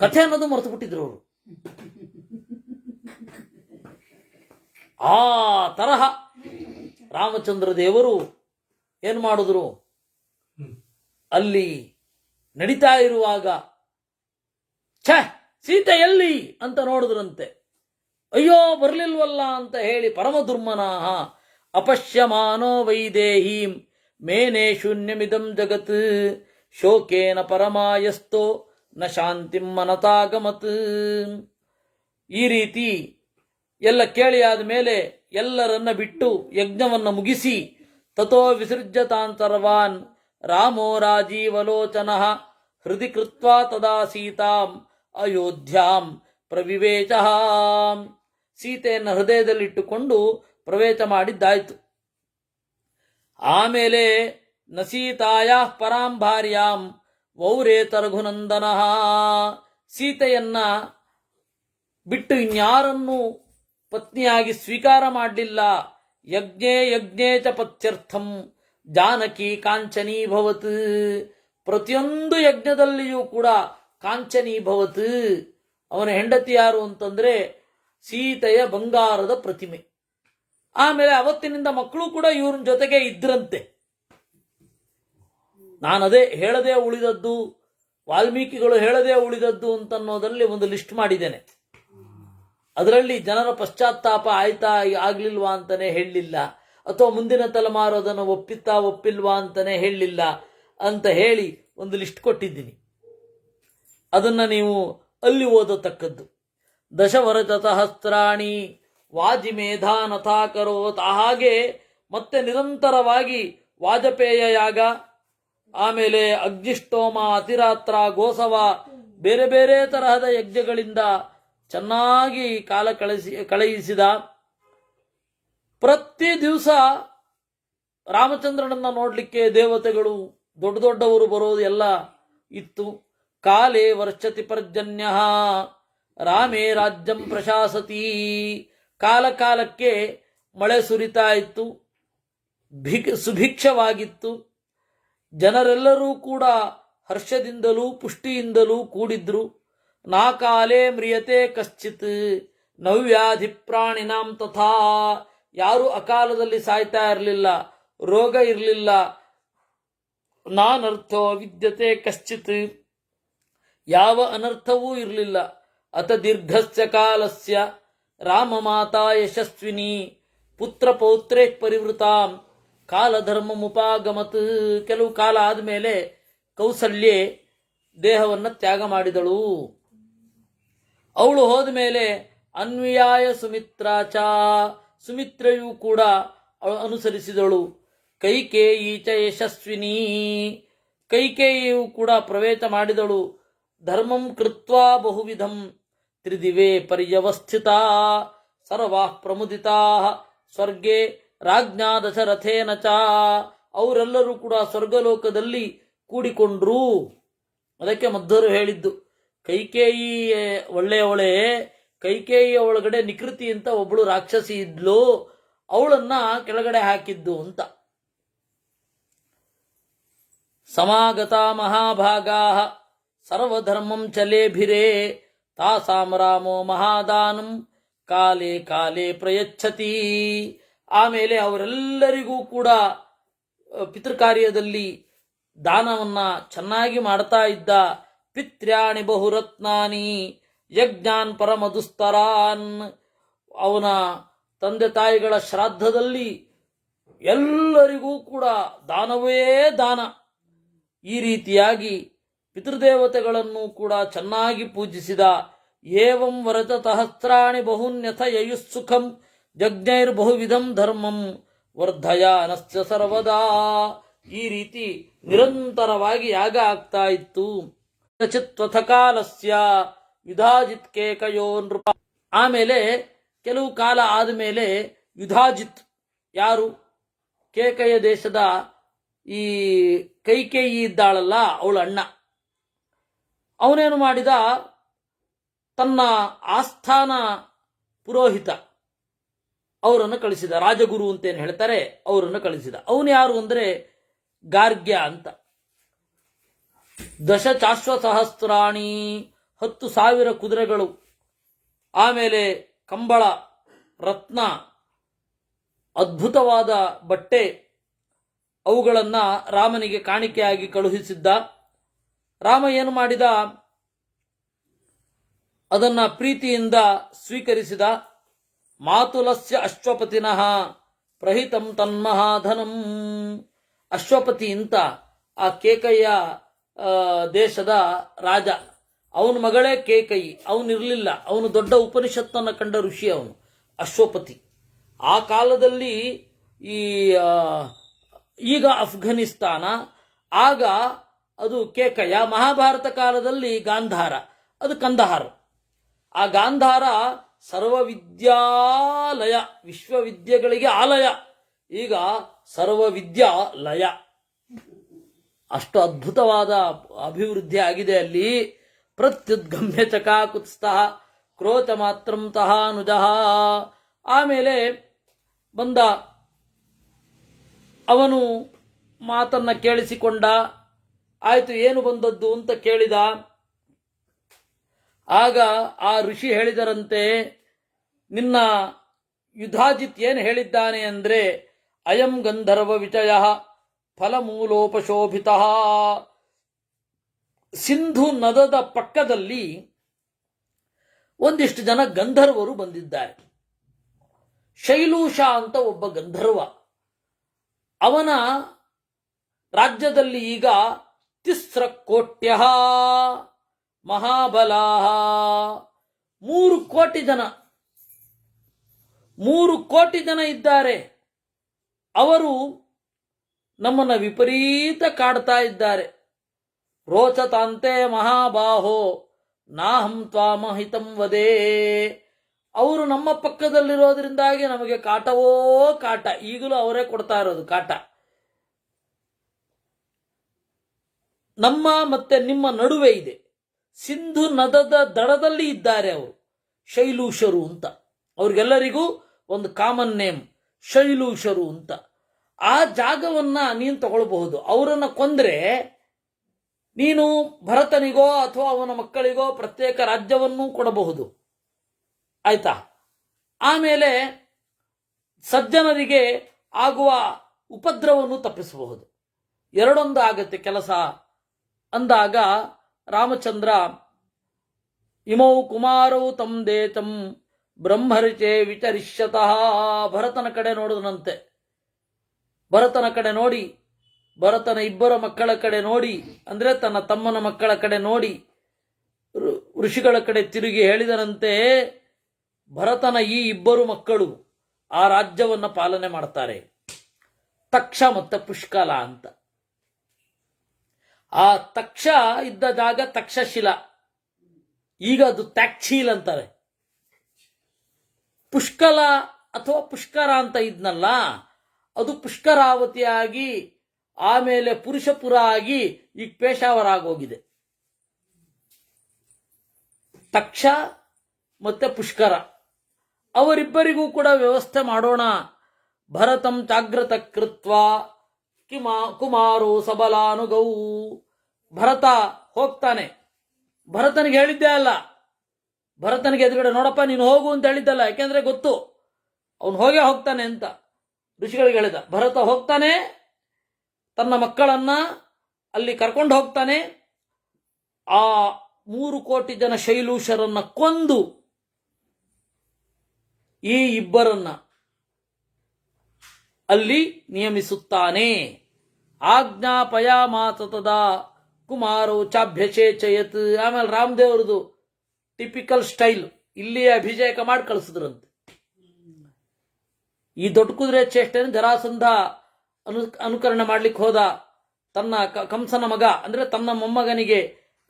ಕಥೆ ಅನ್ನೋದು ಮರೆತು ಬಿಟ್ಟಿದ್ರು ಅವರು. ಆ ತರಹ ರಾಮಚಂದ್ರ ದೇವರು ಏನ್ ಮಾಡಿದ್ರು, ಅಲ್ಲಿ ನಡೀತಾ ಇರುವಾಗ ಛೆ ಸೀತೆ ಎಲ್ಲಿ ಅಂತ ನೋಡಿದ್ರಂತೆ. ಅಯ್ಯೋ ಬರ್ಲಿಲ್ವಲ್ಲ ಅಂತ ಹೇಳಿ ಪರಮ ದುರ್ಮನಾಹ ಅಪಶ್ಯಮಾನೋ ವೈದೇಹೀಂ ಮೇನೆ ಶೂನ್ಯಮಿದಂ ಜಗತ್ ಶೋಕೇನ ಪರಮಾಯಸ್ತೋ ನ ಶಾಂತಿಂ ಮನತಾಗಮತ್. ಈ ರೀತಿ ಎಲ್ಲ ಕೇಳಿ ಆದ ಮೇಲೆ ಎಲ್ಲರನ್ನ ಬಿಟ್ಟು ಯಜ್ಞವನ್ನು ಮುಗಿಸಿ ತಥೋ ವಿಸೃಜ್ಯತಾಂತರ್ವಾನ್ ರಾಮೋ ರಾಜೀವಲೋಚನಃ ಹೃದಯ ಕೃತ್ವಾ ತದಾ ಸೀತಾಂ ಅಯೋಧ್ಯಾಂ ಪ್ರವಿವೇಚ. ಸೀತೆಯನ್ನು ಹೃದಯದಲ್ಲಿಟ್ಟುಕೊಂಡು ಪ್ರವೇಶ ಮಾಡಿದ್ದಾಯಿತು. ಆಮೇಲೆ ನ ಸೀತಾಯ ಪರಾಂ ಭಾರ್ಯಾಂ ವೌರೇತ ರಘುನಂದನಃ. ಸೀತೆಯನ್ನ ಬಿಟ್ಟು ಇನ್ಯಾರನ್ನೂ ಪತ್ನಿಯಾಗಿ ಸ್ವೀಕಾರ ಮಾಡಲಿಲ್ಲ. ಯಜ್ಞೇ ಯಜ್ಞೇ ಚ ಪತ್ಯರ್ಥಂ ಜಾನಕಿ ಕಾಂಚನೀಭವತ್. ಪ್ರತಿಯೊಂದು ಯಜ್ಞದಲ್ಲಿಯೂ ಕೂಡ ಕಾಂಚನೀಭವತ್. ಅವನ ಹೆಂಡತಿ ಯಾರು ಅಂತಂದ್ರೆ ಸೀತೆಯ ಬಂಗಾರದ ಪ್ರತಿಮೆ. ಆಮೇಲೆ ಅವತ್ತಿನಿಂದ ಮಕ್ಕಳು ಕೂಡ ಇವ್ರ ಜೊತೆಗೆ ಇದ್ರಂತೆ. ನಾನದೇ ಹೇಳದೇ ಉಳಿದದ್ದು, ವಾಲ್ಮೀಕಿಗಳು ಹೇಳದೇ ಉಳಿದದ್ದು ಅಂತನ್ನೋದಲ್ಲಿ ಒಂದು ಲಿಸ್ಟ್ ಮಾಡಿದ್ದೇನೆ. ಅದರಲ್ಲಿ ಜನರ ಪಶ್ಚಾತ್ತಾಪ ಆಯ್ತಾ ಆಗ್ಲಿಲ್ವಾ ಅಂತಾನೆ ಹೇಳಲಿಲ್ಲ, ಅಥವಾ ಮುಂದಿನ ತಲೆಮಾರು ಅದನ್ನು ಒಪ್ಪಿತ್ತಾ ಒಪ್ಪಿಲ್ವಾ ಅಂತಾನೆ ಹೇಳಲಿಲ್ಲ ಅಂತ ಹೇಳಿ ಒಂದು ಲಿಸ್ಟ್ ಕೊಟ್ಟಿದ್ದೀನಿ. ಅದನ್ನ ನೀವು ಅಲ್ಲಿ ಓದತಕ್ಕದ್ದು. ದಶವರಜತಹಸ್ರಾಣಿ ವಾಜಿಮೇಧಾನಥಾಕರೋತ್. ಹಾಗೆ ಮತ್ತೆ ನಿರಂತರವಾಗಿ ವಾಜಪೇಯ ಯಾಗ, ಆಮೇಲೆ ಅಗ್ನಿಷ್ಟೋಮ, ಅತಿರಾತ್ರ, ಗೋಸವ, ಬೇರೆ ಬೇರೆ ತರಹದ ಯಜ್ಞಗಳಿಂದ ಚೆನ್ನಾಗಿ ಕಾಲ ಕಳೆಯಿಸಿದ. ಪ್ರತಿ ದಿವಸ ರಾಮಚಂದ್ರನನ್ನ ನೋಡ್ಲಿಕ್ಕೆ ದೇವತೆಗಳು ದೊಡ್ಡ ದೊಡ್ಡವರು ಬರೋದು ಎಲ್ಲ ಇತ್ತು. ಕಾಲೇ ವರ್ಷತಿ ಪರ್ಜನ್ಯ ರಾಮೇ ರಾಜ್ಯಂ ಪ್ರಶಾಸತಿ. ಕಾಲ ಕಾಲಕ್ಕೆ ಮಳೆ ಸುರಿತಾ ಇತ್ತು, ಸುಭಿಕ್ಷವಾಗಿತ್ತು. ಜನರೆಲ್ಲರೂ ಕೂಡ ಹರ್ಷದಿಂದಲೂ ಪುಷ್ಟಿಯಿಂದಲೂ ಕೂಡಿದ್ರು. ನಾ ಕಾಲೇ ಮ್ರಿಯತೆ ಕಶ್ಚಿತ್ ನವ್ಯಾಧಿ ಪ್ರಾಣಿನಾಂ ತಥಾ. ಯಾರು ಅಕಾಲದಲ್ಲಿ ಸಾಯ್ತಾ ಇರಲಿಲ್ಲ, ರೋಗ ಇರಲಿಲ್ಲ. ನಾನರ್ಥೋ ವಿದ್ಯತೆ ಕಶ್ಚಿತ್, ಯಾವ ಅನರ್ಥವೂ ಇರಲಿಲ್ಲ. ಅತ ದೀರ್ಘಸ್ಯ ಕಾಲಸ್ಯ ರಾಮ ಮಾತಾ ಯಶಸ್ವಿನಿ ಪುತ್ರ ಪೌತ್ರೇ ಪರಿವೃತಾಂ ಕಾಲಧರ್ಮಮುಪಾಗಮತ್. ಕೆಲವು ಕಾಲ ಆದಮೇಲೆ ಕೌಸಲ್ಯೆ ದೇಹವನ್ನು ತ್ಯಾಗ ಮಾಡಿದಳು. ಅವಳು ಹೋದ ಮೇಲೆ ಅನ್ವಿಯಾಯ ಸುಮಿತ್ರಾಚ, ಸುಮಿತ್ರೆಯೂ ಕೂಡ ಅನುಸರಿಸಿದಳು. ಕೈಕೇಯಿ ಚ ಯಶಸ್ವಿನಿ, ಕೈಕೇಯಿಯು ಕೂಡ ಪ್ರವೇಶ ಮಾಡಿದಳು. ಧರ್ಮಂ ಕೃತ್ವಾ ಬಹುವಿಧಂ ತ್ರಿದಿವೆ ಪರ್ಯವಸ್ಥಿತಾ ಸರ್ವಾ ಪ್ರಮುದಿತಾ ಸ್ವರ್ಗೆ ರಾಜ್ಞಾ ದಶರಥೇನ ಚ. ಅವರೆಲ್ಲರೂ ಕೂಡ ಸ್ವರ್ಗಲೋಕದಲ್ಲಿ ಕೂಡಿಕೊಂಡ್ರು. ಅದಕ್ಕೆ ಮಧ್ವರು ಹೇಳಿದ್ದು, ಕೈಕೇಯಿ ಒಳ್ಳೆಯವಳೇ, ಕೈಕೇಯಿಯ ಒಳಗಡೆ ನಿಕೃತಿ ಅಂತ ಒಬ್ಬಳು ರಾಕ್ಷಸಿ ಇದ್ಲು, ಅವಳನ್ನ ಕೆಳಗಡೆ ಹಾಕಿದ್ದು ಅಂತ. ಸಮಾಗತ ಮಹಾಭಾಗಾ ಸರ್ವಧರ್ಮಂ ಚಲೇಭಿರೇ ತಾಸಾಂ ರಾಮೋ ಮಹಾದಾನಂ ಕಾಲೇ ಕಾಲೇ ಪ್ರಯಚ್ಛತಿ. ಆಮೇಲೆ ಅವರೆಲ್ಲರಿಗೂ ಕೂಡ ಪಿತೃಕಾರ್ಯದಲ್ಲಿ ದಾನವನ್ನ ಚೆನ್ನಾಗಿ ಮಾಡ್ತಾ ಇದ್ದ. ಪಿತ್ರ್ಯಾಣಿ ಬಹುರತ್ನಾನಿ ಯಜ್ಞಾನ್ ಪರಮದುಸ್ತರಾನ್. ಅವನ ತಂದೆ ತಾಯಿಗಳ ಶ್ರಾದ್ದದಲ್ಲಿ ಎಲ್ಲರಿಗೂ ಕೂಡ ದಾನವೇ ದಾನ. ಈ ರೀತಿಯಾಗಿ ಪಿತೃದೇವತೆಗಳನ್ನು ಕೂಡ ಚೆನ್ನಾಗಿ ಪೂಜಿಸಿದ. ಏವಂ ವರತ ಸಹಸ್ರಾಣಿ ಬಹುನ್ಯಥ ಯಯುಸ್ಸುಖಂ ಯಜ್ಞೈರ್ಬಹುವಿಧಂ ಧರ್ಮಂ ವರ್ಧಯಾನಸ್ಯ ಸರ್ವದಾ. ಈ ರೀತಿ ನಿರಂತರವಾಗಿ ಯಾಗ ಆಗ್ತಾ ಇತ್ತು. ಚಿತ್ವಥ ಕಾಲಸ್ಯ ಯುಧಾಜಿತ್ ಕೇಕಯೋ ನೃಪ. ಆಮೇಲೆ ಕೆಲವು ಕಾಲ ಆದಮೇಲೆ ಯುಧಾಜಿತ್, ಯಾರು ಕೇಕಯ ದೇಶದ ಈ ಕೈಕೇಯಿ ಇದ್ದಾಳಲ್ಲ ಅವಳ ಅಣ್ಣ, ಅವನೇನು ಮಾಡಿದ, ತನ್ನ ಆಸ್ಥಾನ ಪುರೋಹಿತ ಅವರನ್ನು ಕಳಿಸಿದ. ರಾಜಗುರು ಅಂತೇನು ಹೇಳ್ತಾರೆ, ಅವರನ್ನು ಕಳಿಸಿದ. ಅವನು ಯಾರು ಅಂದರೆ ಗಾರ್ಗ್ಯ ಅಂತ. ದಶಚಾಶ್ವಸಹಸ್ರಾಣಿ 10,000 ಕುದುರೆಗಳು, ಆಮೇಲೆ ಕಂಬಳ, ರತ್ನ, ಅದ್ಭುತವಾದ ಬಟ್ಟೆ, ಅವುಗಳನ್ನ ರಾಮನಿಗೆ ಕಾಣಿಕೆಯಾಗಿ ಕಳುಹಿಸಿದ್ದ. ರಾಮ ಏನು ಮಾಡಿದ, ಅದನ್ನ ಪ್ರೀತಿಯಿಂದ ಸ್ವೀಕರಿಸಿದ. ಮಾತುಲಸ್ಯ ಅಶ್ವಪತಿನಃ ಪ್ರಹಿತಂ ತನ್ಮಹಾಧನಂ. ಅಶ್ವಪತಿ ಅಂತ ಆ ಕೇಕಯ್ಯ ದೇಶದ ರಾಜ, ಅವನ ಮಗಳೇ ಕೇಕಯಿ. ಅವನಿರಲಿಲ್ಲ, ಅವನು ದೊಡ್ಡ ಉಪನಿಷತ್ತನ್ನು ಕಂಡ ಋಷಿ ಅವನು ಅಶ್ವಪತಿ. ಆ ಕಾಲದಲ್ಲಿ ಈಗ ಅಫ್ಘಾನಿಸ್ತಾನ, ಆಗ ಅದು ಕೇಕಯ. ಮಹಾಭಾರತ ಕಾಲದಲ್ಲಿ ಗಾಂಧಾರ, ಅದು ಕಂದಹಾರ. ಆ ಗಾಂಧಾರ ಸರ್ವವಿದ್ಯಾಲಯ, ವಿಶ್ವವಿದ್ಯೆಗಳಿಗೆ ಆಲಯ. ಈಗ ಸರ್ವವಿದ್ಯಾಲಯ. ಅಷ್ಟು ಅದ್ಭುತವಾದ ಅಭಿವೃದ್ಧಿ ಆಗಿದೆ ಅಲ್ಲಿ. ಪ್ರತ್ಯುದ್ಗಮ್ಯ ಚಕಾಕುತ್ಸ್ಥಃ ಕ್ರೋಚ ಮಾತ್ರಂ ತಹ ನುಜಃ. ಆಮೇಲೆ ಬಂದ ಅವನು ಮಾತನ್ನ ಕೇಳಿಸಿಕೊಂಡ. ಆಯ್ತು, ಏನು ಬಂದದ್ದು ಅಂತ ಕೇಳಿದ. ಆಗ ಆ ಋಷಿ ಹೇಳಿದರಂತೆ, ನಿನ್ನ ಯುಧಾಜಿತ್ ಏನು ಹೇಳಿದ್ದಾನೆ ಅಂದ್ರೆ, ಅಯಂ ಗಂಧರ್ವ ವಿಚಯ ಫಲಮೂಲೋಪಶೋಭಿತ. ಸಿಂಧು ನದದ ಪಕ್ಕದಲ್ಲಿ ಒಂದಿಷ್ಟು ಜನ ಗಂಧರ್ವರು ಬಂದಿದ್ದಾರೆ. ಶೈಲೂಷ ಅಂತ ಒಬ್ಬ ಗಂಧರ್ವ, ಅವನ ರಾಜ್ಯದಲ್ಲಿ ಈಗ 3 ಕೋಟ್ಯ ಮಹಾಬಲಾ, 3 ಕೋಟಿ ಜನ, 3 ಕೋಟಿ ಜನ ಇದ್ದಾರೆ. ಅವರು ನಮ್ಮನ್ನು ವಿಪರೀತ ಕಾಡ್ತಾ ಇದ್ದಾರೆ. ರೋಚತಾಂತೆ ಮಹಾಬಾಹೋ ನಾಹಂ ತ್ವಾಮಹಿತಂ ವದೇ. ಅವರು ನಮ್ಮ ಪಕ್ಕದಲ್ಲಿರೋದ್ರಿಂದಾಗಿ ನಮಗೆ ಕಾಟವೋ ಕಾಟ. ಈಗಲೂ ಅವರೇ ಕೊಡ್ತಾ ಇರೋದು ಕಾಟ. ನಮ್ಮ ಮತ್ತೆ ನಿಮ್ಮ ನಡುವೆ ಇದೆ. ಸಿಂಧು ನದದ ದಡದಲ್ಲಿ ಇದ್ದಾರೆ ಅವರು, ಶೈಲೂಷರು ಅಂತ. ಅವ್ರಿಗೆಲ್ಲರಿಗೂ ಒಂದು ಕಾಮನ್ ನೇಮ್, ಶೈಲೂಷರು ಅಂತ. ಆ ಜಾಗವನ್ನ ನೀನು ತಗೊಳ್ಬಹುದು. ಅವರನ್ನು ಕೊಂದ್ರೆ ನೀನು ಭರತನಿಗೋ ಅಥವಾ ಅವನ ಮಕ್ಕಳಿಗೋ ಪ್ರತ್ಯೇಕ ರಾಜ್ಯವನ್ನೂ ಕೊಡಬಹುದು, ಆಯ್ತಾ? ಆಮೇಲೆ ಸಜ್ಜನರಿಗೆ ಆಗುವ ಉಪದ್ರವವನ್ನು ತಪ್ಪಿಸಬಹುದು. ಎರಡೊಂದು ಆಗತ್ತೆ ಕೆಲಸ ಅಂದಾಗ ರಾಮಚಂದ್ರ ಇಮೌ ಕುಮಾರೌ ತಂ ದೇತಂ ಬ್ರಹ್ಮರಿಚೆ ವಿಚರಿಷ್ಯತಃ ಭರತನ ಕಡೆ ನೋಡಿದನಂತೆ. ಭರತನ ಕಡೆ ನೋಡಿ, ಭರತನ ಇಬ್ಬರ ಮಕ್ಕಳ ಕಡೆ ನೋಡಿ, ಅಂದ್ರೆ ತನ್ನ ತಮ್ಮನ ಮಕ್ಕಳ ಕಡೆ ನೋಡಿ ಋಷಿಗಳ ಕಡೆ ತಿರುಗಿ ಹೇಳಿದನಂತೆ, ಭರತನ ಈ ಇಬ್ಬರು ಮಕ್ಕಳು ಆ ರಾಜ್ಯವನ್ನ ಪಾಲನೆ ಮಾಡ್ತಾರೆ, ತಕ್ಷ ಮತ್ತು ಪುಷ್ಕಲ ಅಂತ. ಆ ತಕ್ಷ ಇದ್ದ ಜಾಗ ತಕ್ಷಶಿಲ, ಈಗ ಅದು ತ್ಯಾಕ್ಷೀಲ್ ಅಂತಾರೆ. ಪುಷ್ಕಲ ಅಥವಾ ಪುಷ್ಕರ ಅಂತ ಇದ್ನಲ್ಲ, ಅದು ಪುಷ್ಕರಾವತಿಯಾಗಿ ಆಮೇಲೆ ಪುರುಷಪುರ ಆಗಿ ಈಗ ಪೇಶಾವರ ಆಗೋಗಿದೆ. ತಕ್ಷ ಮತ್ತೆ ಪುಷ್ಕರ ಅವರಿಬ್ಬರಿಗೂ ಕೂಡ ವ್ಯವಸ್ಥೆ ಮಾಡೋಣ. ಭರತಂ ಜಾಗ್ರತ ಕೃತ್ವ ಕುಮಾರೋ ಸಬಲಾನುಗೌ. ಭರತ ಹೋಗ್ತಾನೆ. ಭರತನಿಗೆ ಹೇಳಿದ್ದೇ ಅಲ್ಲ, ಭರತನಿಗೆ ಎದುರುಗಡೆ ನೋಡಪ್ಪ ನೀನು ಹೋಗು ಅಂತ ಹೇಳಿದ್ದಲ್ಲ, ಯಾಕೆಂದ್ರೆ ಗೊತ್ತು ಅವನು ಹೋಗೇ ಹೋಗ್ತಾನೆ ಅಂತ ಋಷಿಗಳಿಗೆ ಹೇಳಿದ. ಭರತ ಹೋಗ್ತಾನೆ, ತನ್ನ ಮಕ್ಕಳನ್ನ ಅಲ್ಲಿ ಕರ್ಕೊಂಡು ಹೋಗ್ತಾನೆ. ಆ 3 ಕೋಟಿ ಜನ ಶೈಲೂಷರನ್ನ ಕೊಂದು ಈ ಇಬ್ಬರನ್ನ ಅಲ್ಲಿ ನಿಯಮಿಸುತ್ತಾನೆ. ಆಜ್ಞಾಪಯಾಮಾತ ತದಾ ಕುಮಾರೋ ಚಾಭ್ಯಚೇಚಯತ್. ಆಮೇಲೆ ರಾಮದೇವ್ರದು ಟಿಪಿಕಲ್ ಸ್ಟೈಲ್, ಇಲ್ಲಿ ಅಭಿಷೇಕ ಮಾಡಿ ಕಳಿಸಿದ್ರಂತೆ. ಈ ದೊಡ್ಡ ಕುದುರೆ ಚೇಷ್ಟೆಯನ್ನು ಜರಾಸಂಧ ಅನುಕರಣೆ ಮಾಡ್ಲಿಕ್ಕೆ ಹೋದ. ತನ್ನ ಕಂಸನ ಮಗ ಅಂದ್ರೆ ತನ್ನ ಮೊಮ್ಮಗನಿಗೆ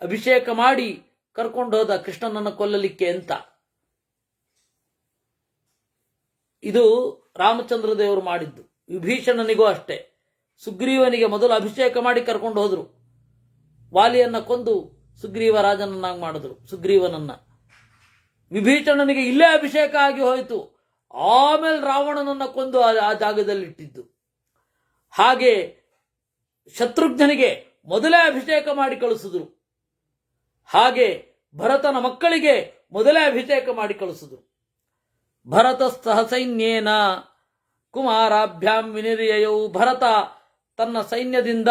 ಅಭಿಷೇಕ ಮಾಡಿ ಕರ್ಕೊಂಡು ಹೋದ ಕೃಷ್ಣನನ್ನು ಕೊಲ್ಲಲಿಕ್ಕೆ ಅಂತ. ಇದು ರಾಮಚಂದ್ರ ದೇವರು ಮಾಡಿದ್ದು. ವಿಭೀಷಣನಿಗೂ ಅಷ್ಟೇ, ಸುಗ್ರೀವನಿಗೆ ಮೊದಲು ಅಭಿಷೇಕ ಮಾಡಿ ಕರ್ಕೊಂಡು ಹೋದ್ರು. ವಾಲಿಯನ್ನ ಕೊಂದು ಸುಗ್ರೀವ ರಾಜನನ್ನಾಗಿ ಮಾಡಿದ್ರು ಸುಗ್ರೀವನನ್ನ. ವಿಭೀಷಣನಿಗೆ ಇಲ್ಲೇ ಅಭಿಷೇಕ ಆಗಿ ಹೋಯಿತು. ಆಮೇಲೆ ರಾವಣನನ್ನ ಕೊಂದು ಆ ಜಾಗದಲ್ಲಿ ಇಟ್ಟಿದ್ದು. ಹಾಗೆ ಶತ್ರುಘ್ನಿಗೆ ಮೊದಲೇ ಅಭಿಷೇಕ ಮಾಡಿ ಕಳಿಸಿದ್ರು. ಹಾಗೆ ಭರತನ ಮಕ್ಕಳಿಗೆ ಮೊದಲೇ ಅಭಿಷೇಕ ಮಾಡಿ ಕಳಿಸಿದ್ರು. ಭರತ ಸಹಸೈನ್ಯೇನ ಕುಮಾರಾಭ್ಯಾಂ ವಿನಿರ್ಯಯೌ. ಭರತ ತನ್ನ ಸೈನ್ಯದಿಂದ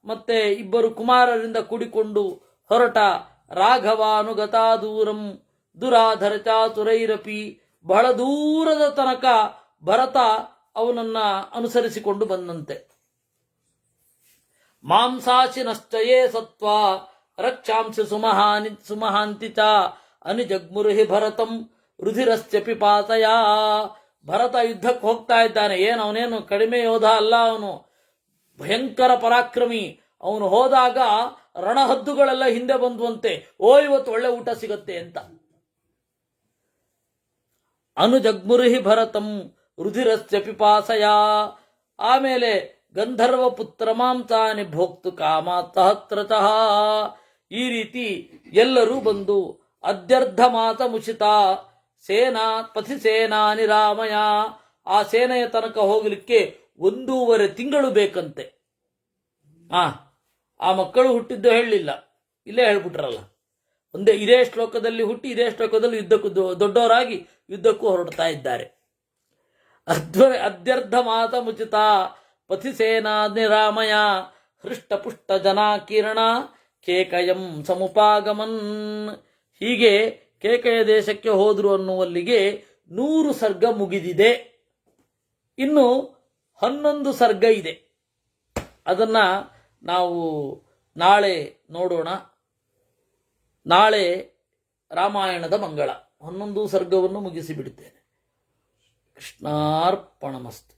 ಮತ್ತೆ ಇಬ್ಬರು ಕುಮಾರರಿಂದ ಕೂಡಿಕೊಂಡು ಹೊರಟ. ರಾಘವಾನುಗತಾ ದೂರಂ ದುರಾಧರ ಚಾತುರೈರಪಿ. ಬಹಳ ದೂರದ ತನಕ ಭರತ ಅವನನ್ನ ಅನುಸರಿಸಿಕೊಂಡು ಬಂದಂತೆ. ಮಾಂಸಾಶಿನಶ್ಚಯೇ ಸತ್ವ ರಕ್ಷಾಂಸಿ ಸುಮಹಾಂತಿ ಚ ಅನಿಜಗ್ಮುರುಹಿ ಭರತಂ ರುಧಿರಸ್ಯ ಪಿಪಾತಯ. ಭರತ ಯುದ್ಧಕ್ಕೆ ಹೋಗ್ತಾ ಇದ್ದಾನೆ. ಅವನೇನು ಕಡಿಮೆ ಯೋಧ ಅಲ್ಲ, ಅವನು ಭಯಂಕರ ಪರಾಕ್ರಮಿ. ಅವನು ಹೋದಾಗ ರಣಹದ್ದುಗಳೆಲ್ಲ ಹಿಂದೆ ಬಂದುವಂತೆ, ಇವತ್ತು ಒಳ್ಳೆ ಊಟ ಸಿಗತ್ತೆ ಅಂತ. ಅನುಜಗ್ಮುರುಹಿ ಭರತಂ ರುಧಿರಸ್ಯ ಪಿಪಾಸಯ. ಆಮೇಲೆ ಗಂಧರ್ವ ಪುತ್ರ ಮಾಂಸಾನಿ ಭೋಕ್ತು ಕಾಮಾತ್ ಸಹಸ್ರತಃ. ಈ ರೀತಿ ಎಲ್ಲರೂ ಬಂದು ಅದ್ಯರ್ಧ ಮಾತ ಮುಚಿತ ಸೇನಾ ಪಥಿ ಸೇನಾನಿ ರಾಮಯ. ಆ ಸೇನೆಯ ತನಕ ಹೋಗಲಿಕ್ಕೆ 1.5 ತಿಂಗಳು ಬೇಕಂತೆ. ಆ ಮಕ್ಕಳು ಹುಟ್ಟಿದ್ದು ಹೇಳಲಿಲ್ಲ, ಇಲ್ಲೇ ಹೇಳ್ಬಿಟ್ರಲ್ಲ. ಇದೇ ಶ್ಲೋಕದಲ್ಲಿ ಹುಟ್ಟಿ ಇದೇ ಶ್ಲೋಕದಲ್ಲಿ ಯುದ್ಧಕ್ಕೂ ದೊಡ್ಡವರಾಗಿ ಯುದ್ಧಕ್ಕೂ ಹೊರಡ್ತಾ ಇದ್ದಾರೆ. ಅದ್ಯರ್ಧ ಮಾತ ಮುಚಿತ ಪಥಿ ಸೇನಾನಿ ರಾಮಯ ಹೃಷ್ಟಪುಷ್ಟ ಜನಾಕಿರಣ ಕೇಕಯಂ ಸಮುಪಾಗಮನ್. ಹೀಗೆ ಕೇಕಯ ದೇಶಕ್ಕೆ ಹೋದ್ರು ಅನ್ನುವಲ್ಲಿಗೆ 100 ಸರ್ಗ ಮುಗಿದಿದೆ. ಇನ್ನು 11 ಸರ್ಗ ಇದೆ. ಅದನ್ನ ನಾವು ನಾಳೆ ನೋಡೋಣ. ನಾಳೆ ರಾಮಾಯಣದ ಮಂಗಳ 11 ಸರ್ಗವನ್ನು ಮುಗಿಸಿ ಬಿಡುತ್ತೇನೆ. ಕೃಷ್ಣಾರ್ಪಣಮಸ್ತು.